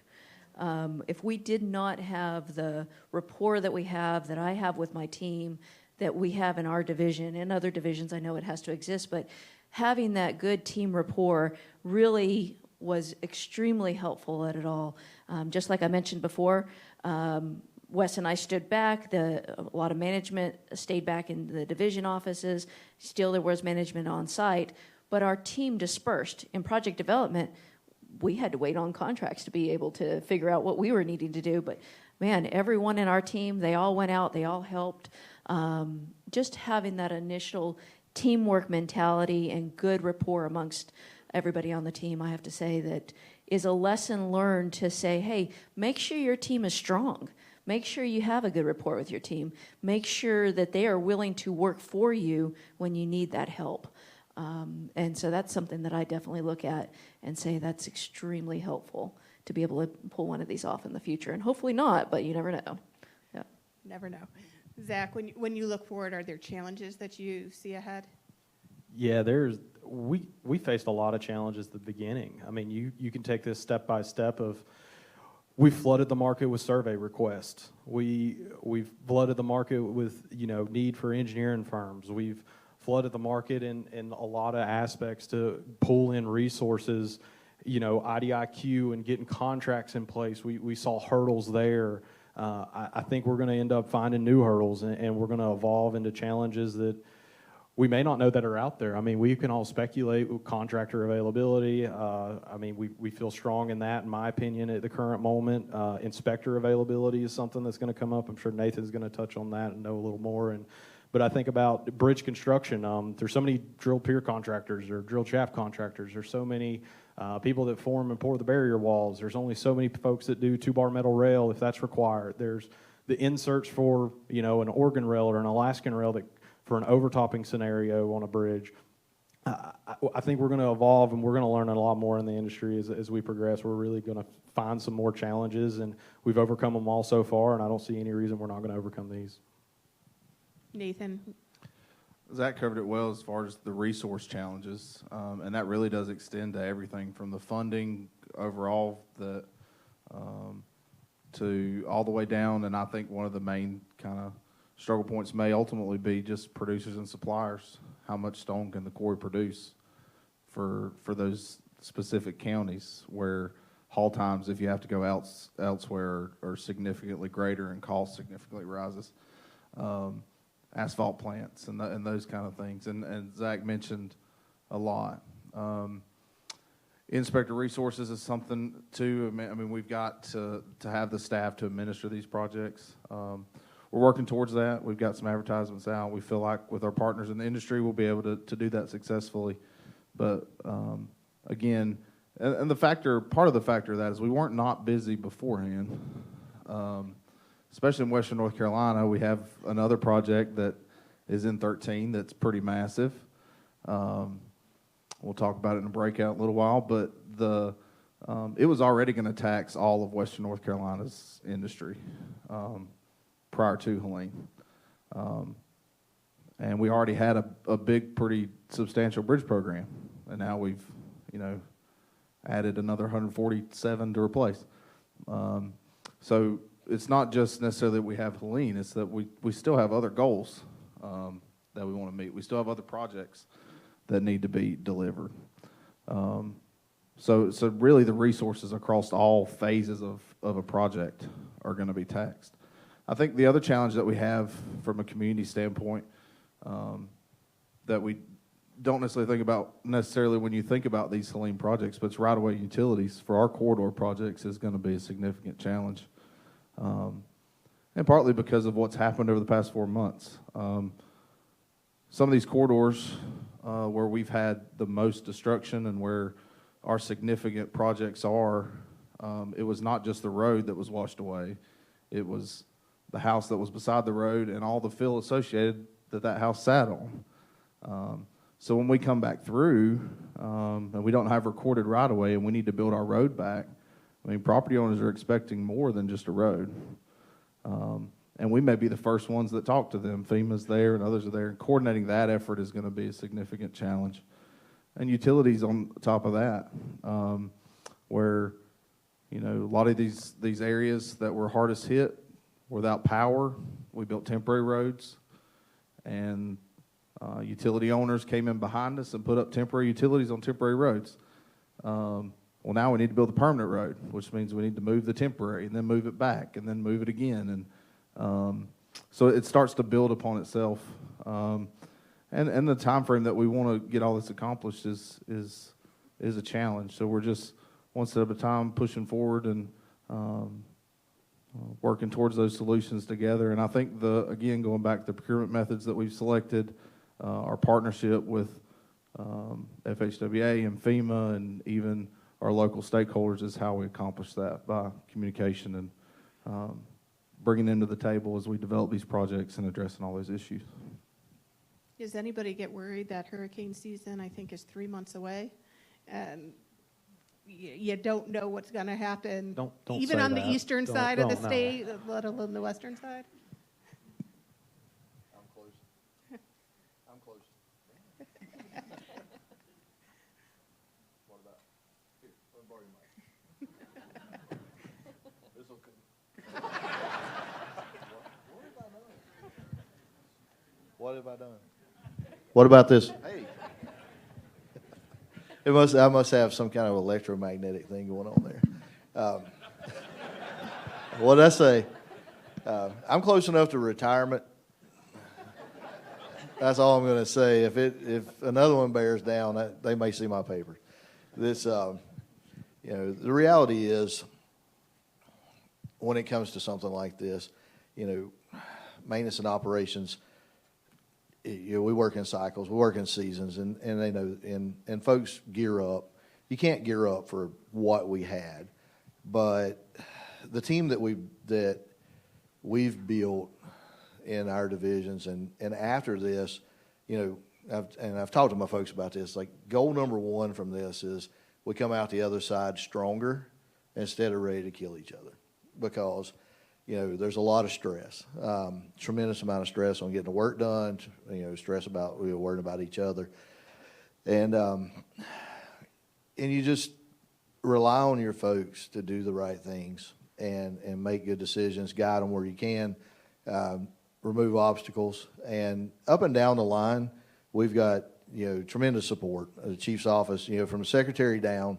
If we did not have the rapport that we have, that I have with my team, that we have in our division and other divisions, I know it has to exist, but having that good team rapport really was extremely helpful at it all. Just like I mentioned before, Wes and I stood back. A lot of management stayed back in the division offices. Still, there was management on site, but our team dispersed. In project development, we had to wait on contracts to be able to figure out what we were needing to do. But man, everyone in our team, they all went out, they all helped. Just having that initial teamwork mentality and good rapport amongst everybody on the team, I have to say that is a lesson learned to say, hey, make sure your team is strong. Make sure you have a good rapport with your team. Make sure that they are willing to work for you when you need that help. And so that's something that I definitely look at and say that's extremely helpful to be able to pull one of these off in the future. And hopefully not, but you never know. Yeah. Never know. Zach, when you look forward, are there challenges that you see ahead? Yeah, we faced a lot of challenges at the beginning. I mean, you can take this step by step of, we flooded the market with survey requests. We've flooded the market with, need for engineering firms. We've flooded the market in a lot of aspects to pull in resources, IDIQ and getting contracts in place. We saw hurdles there. I think we're going to end up finding new hurdles, and we're going to evolve into challenges that we may not know that are out there. I mean, we can all speculate with contractor availability. I mean, we feel strong in that, in my opinion, at the current moment. Inspector availability is something that's going to come up. I'm sure Nathan's going to touch on that and know a little more. But I think about bridge construction. There's so many drill pier contractors or drill shaft contractors. There's so many people that form and pour the barrier walls. There's only so many folks that do two-bar metal rail if that's required. There's the inserts for, an Oregon rail or an Alaskan rail that for an overtopping scenario on a bridge. I think we're going to evolve, and we're going to learn a lot more in the industry as we progress. We're really going to find some more challenges, and we've overcome them all so far, and I don't see any reason we're not going to overcome these. Nathan? Zach covered it well as far as the resource challenges, and that really does extend to everything from the funding overall to all the way down. And I think one of the main kind of struggle points may ultimately be just producers and suppliers. How much stone can the quarry produce for those specific counties where haul times, if you have to go elsewhere, are significantly greater and cost significantly rises. Asphalt plants and those kind of things. And Zach mentioned a lot. Inspector resources is something too. I mean, we've got to have the staff to administer these projects. We're working towards that. We've got some advertisements out. We feel like with our partners in the industry, we'll be able to do that successfully. But again, and part of the factor of that is we weren't not busy beforehand. Especially in Western North Carolina, we have another project that is in 13 that's pretty massive. We'll talk about it in a breakout in a little while, but it was already going to tax all of Western North Carolina's industry prior to Helene. And we already had a big, pretty substantial bridge program, and now we've, added another 147 to replace. So it's not just necessarily that we have Helene, it's that we still have other goals that we want to meet. We still have other projects that need to be delivered. So really the resources across all phases of a project are going to be taxed. I think the other challenge that we have from a community standpoint that we don't necessarily think about when you think about these Helene projects, but it's right-of-way utilities for our corridor projects is going to be a significant challenge. And partly because of what's happened over the past 4 months. Some of these corridors where we've had the most destruction and where our significant projects are, it was not just the road that was washed away. It was the house that was beside the road and all the fill associated that house sat on. So when we come back through and we don't have recorded right-of-way and we need to build our road back, I mean, property owners are expecting more than just a road. And we may be the first ones that talk to them. FEMA's there and others are there. And coordinating that effort is going to be a significant challenge. And utilities on top of that, where, a lot of these areas that were hardest hit without power, we built temporary roads. And utility owners came in behind us and put up temporary utilities on temporary roads. Well, now we need to build a permanent road, which means we need to move the temporary and then move it back and then move it again. And so it starts to build upon itself. And the time frame that we want to get all this accomplished is a challenge. So we're just one step at a time pushing forward and working towards those solutions together. And I think, again, going back to the procurement methods that we've selected, our partnership with FHWA and FEMA and even our local stakeholders is how we accomplish that, by communication and bringing into the table as we develop these projects and addressing all those issues. Does anybody get worried that hurricane season, I think, is 3 months away? And you don't know what's going to happen, Don't even say on the that. eastern Don't- side of the don't, no. state, let alone the western side? I'm close. I'm close. What about, here, let me borrow your mic. This'll What have I done? What about this? Hey. I must have some kind of electromagnetic thing going on there. What did I say? I'm close enough to retirement. That's all I'm going to say. If another one bears down, they may see my papers. This, the reality is, when it comes to something like this, maintenance and operations, we work in cycles, we work in seasons, and they know, and folks gear up. You can't gear up for what we had, but the team that we've built in our divisions, and after this, I've talked to my folks about this. Like, goal number one from this is we come out the other side stronger instead of ready to kill each other, because there's a lot of stress, tremendous amount of stress on getting the work done, stress about worrying about each other. And you just rely on your folks to do the right things and make good decisions, guide them where you can, remove obstacles. And up and down the line, we've got, tremendous support. The chief's office, from the secretary down,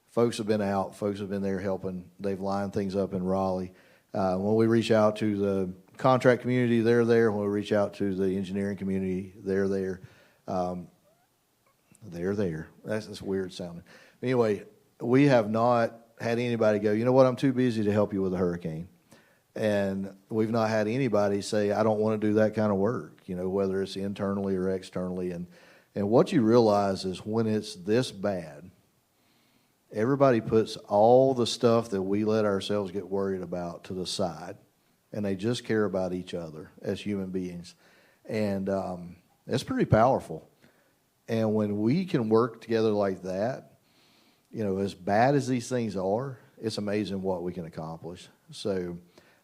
folks have been out, folks have been there helping. They've lined things up in Raleigh. When we reach out to the contract community, they're there. When we reach out to the engineering community, they're there. They're there. That's weird sounding. Anyway, we have not had anybody go, you know what, I'm too busy to help you with a hurricane. And we've not had anybody say, I don't want to do that kind of work, whether it's internally or externally. And what you realize is when it's this bad, everybody puts all the stuff that we let ourselves get worried about to the side, and they just care about each other as human beings. And it's pretty powerful. And when we can work together like that, as bad as these things are, it's amazing what we can accomplish. So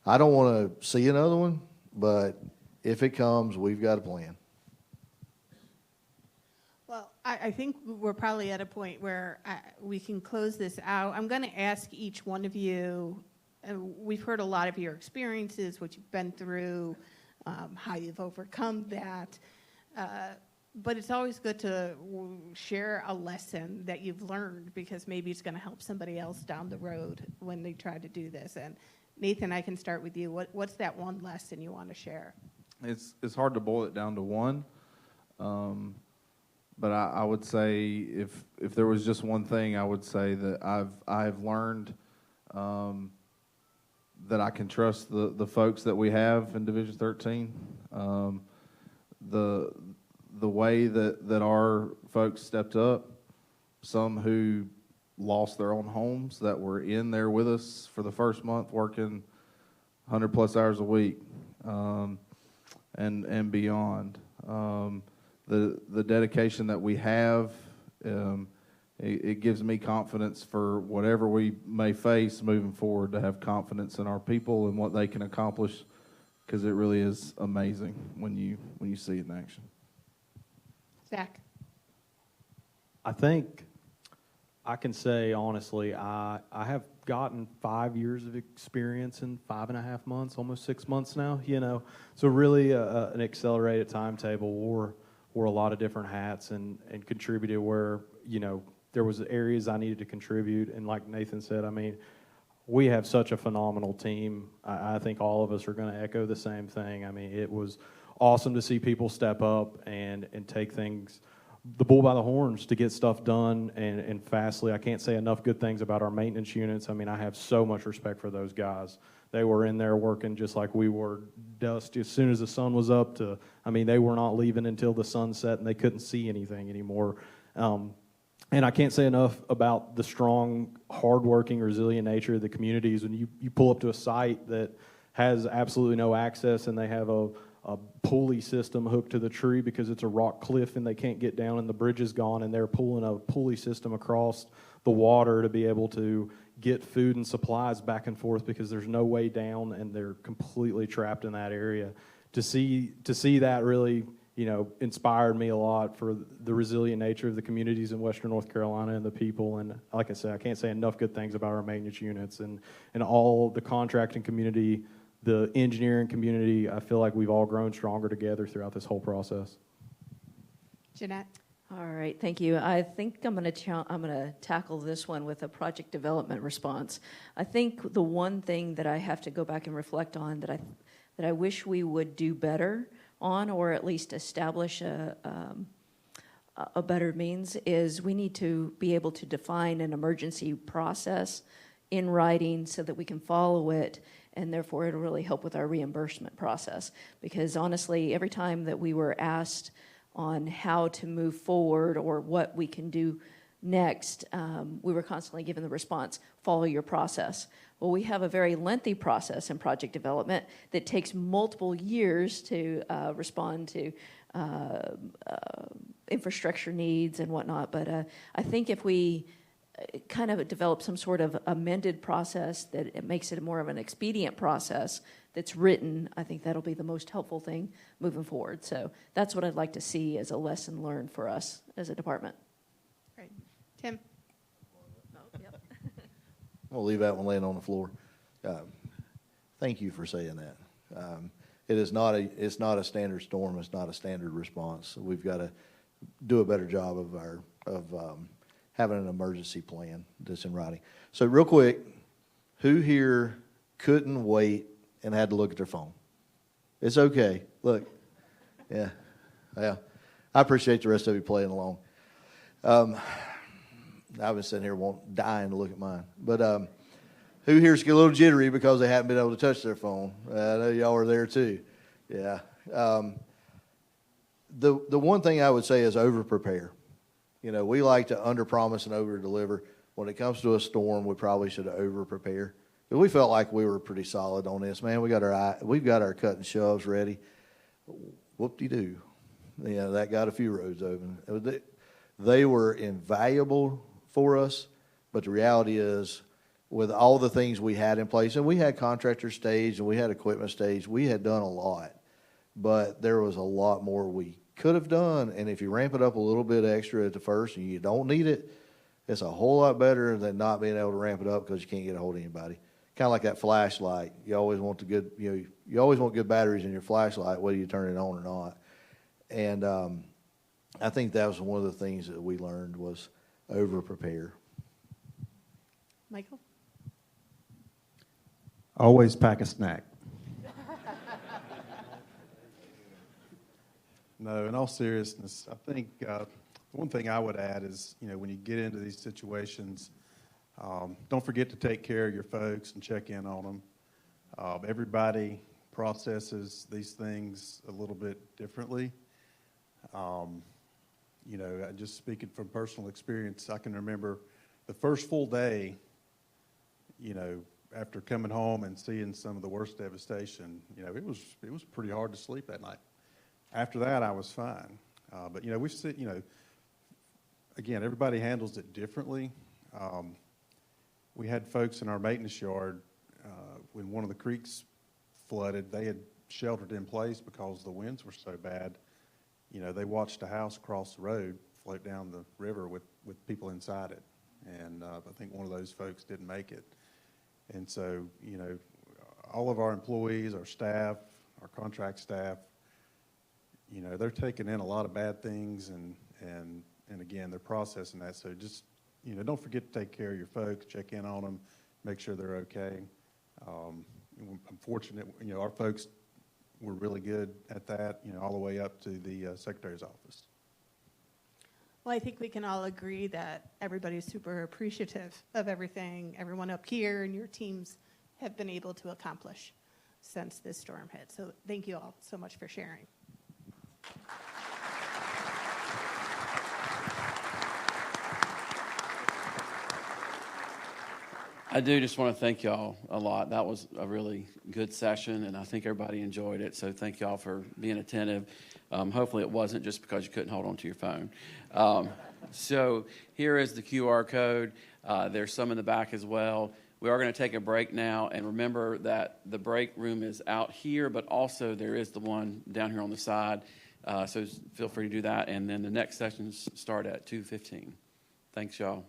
I don't want to see another one, but if it comes, we've got a plan. Well, I think we're probably at a point where we can close this out. I'm going to ask each one of you, we've heard a lot of your experiences, what you've been through, how you've overcome that. But it's always good to share a lesson that you've learned, because maybe it's going to help somebody else down the road when they try to do this. And Nathan, I can start with you. What's that one lesson you want to share? It's hard to boil it down to one, but I would say if there was just one thing, I would say that I've learned that I can trust the folks that we have in Division 13. The way that our folks stepped up, some who lost their own homes that were in there with us for the first month working 100+ hours a week, and beyond. The dedication that we have, it gives me confidence for whatever we may face moving forward, to have confidence in our people and what they can accomplish, because it really is amazing when you see it in action. Zach? I think I can say honestly, I have gotten 5 years of experience in 5.5 months, almost 6 months now, So really an accelerated timetable, wore a lot of different hats and contributed where, there was areas I needed to contribute. And like Nathan said, we have such a phenomenal team. I think all of us are going to echo the same thing. It was awesome to see people step up and take things, the bull by the horns, to get stuff done and fastly. I can't say enough good things about our maintenance units. I have so much respect for those guys. They were in there working just like we were, dusk as soon as the sun was up to, they were not leaving until the sun set, and they couldn't see anything anymore. And I can't say enough about the strong, hardworking, resilient nature of the communities. When you pull up to a site that has absolutely no access, and they have a pulley system hooked to the tree because it's a rock cliff and they can't get down and the bridge is gone, and they're pulling a pulley system across the water to be able to get food and supplies back and forth because there's no way down and they're completely trapped in that area. To see that really, inspired me a lot for the resilient nature of the communities in Western North Carolina and the people. And like I said, I can't say enough good things about our maintenance units and all the contracting community, the engineering community. I feel like we've all grown stronger together throughout this whole process. Jeanette? All right, thank you. I think I'm going to tackle this one with a project development response. I think the one thing that I have to go back and reflect on that I wish we would do better on, or at least establish a better means, is we need to be able to define an emergency process in writing so that we can follow it, and therefore it'll really help with our reimbursement process. Because honestly, every time that we were asked on how to move forward or what we can do next, we were constantly given the response, follow your process. Well, we have a very lengthy process in project development that takes multiple years to respond to infrastructure needs and whatnot. But I think if we kind of develop some sort of amended process that it makes it more of an expedient process that's written, I think that'll be the most helpful thing moving forward. So that's what I'd like to see as a lesson learned for us as a department. Great. Tim? I'll leave that one laying on the floor. Thank you for saying that. It's not a standard storm. It's not a standard response. We've got to do a better job of having an emergency plan that's in writing. So real quick, who here couldn't wait and had to look at their phone? It's okay. Look, yeah. I appreciate the rest of you playing along. I've been sitting here dying to look at mine. But who here's a little jittery because they haven't been able to touch their phone? I know y'all are there too. Yeah. The one thing I would say is over-prepare. We like to under-promise and over-deliver. When it comes to a storm, we probably should over-prepare. But we felt like we were pretty solid on this. Man, we've got our cut and shoves ready. Whoop-de-doo. That got a few roads open. They were invaluable for us, but the reality is, with all the things we had in place, and we had contractor stage and we had equipment stage, we had done a lot, but there was a lot more we could have done. And if you ramp it up a little bit extra at the first and you don't need it, it's a whole lot better than not being able to ramp it up because you can't get a hold of anybody. Kind of like that flashlight. You always want you always want good batteries in your flashlight, whether you turn it on or not. And I think that was one of the things that we learned was over-prepare. Michael? Always pack a snack. No, in all seriousness, I think one thing I would add is, when you get into these situations, don't forget to take care of your folks and check in on them. Everybody processes these things a little bit differently. Just speaking from personal experience, I can remember the first full day, after coming home and seeing some of the worst devastation, it was pretty hard to sleep that night. After that, I was fine. But we've seen, again, everybody handles it differently. We had folks in our maintenance yard, when one of the creeks flooded, they had sheltered in place because the winds were so bad. They watched a house across the road float down the river with people inside it. And I think one of those folks didn't make it. And so, all of our employees, our staff, our contract staff, they're taking in a lot of bad things and again, they're processing that. So just, don't forget to take care of your folks, check in on them, make sure they're okay. I'm fortunate, our folks were really good at that, all the way up to the Secretary's office. Well, I think we can all agree that everybody's super appreciative of everything everyone up here and your teams have been able to accomplish since this storm hit. So thank you all so much for sharing. I do just want to thank y'all a lot. That was a really good session, and I think everybody enjoyed it. So thank y'all for being attentive. Hopefully it wasn't just because you couldn't hold on to your phone. So here is the QR code. There's some in the back as well. We are going to take a break now, and remember that the break room is out here, but also there is the one down here on the side. So feel free to do that, and then the next sessions start at 2:15. Thanks, y'all.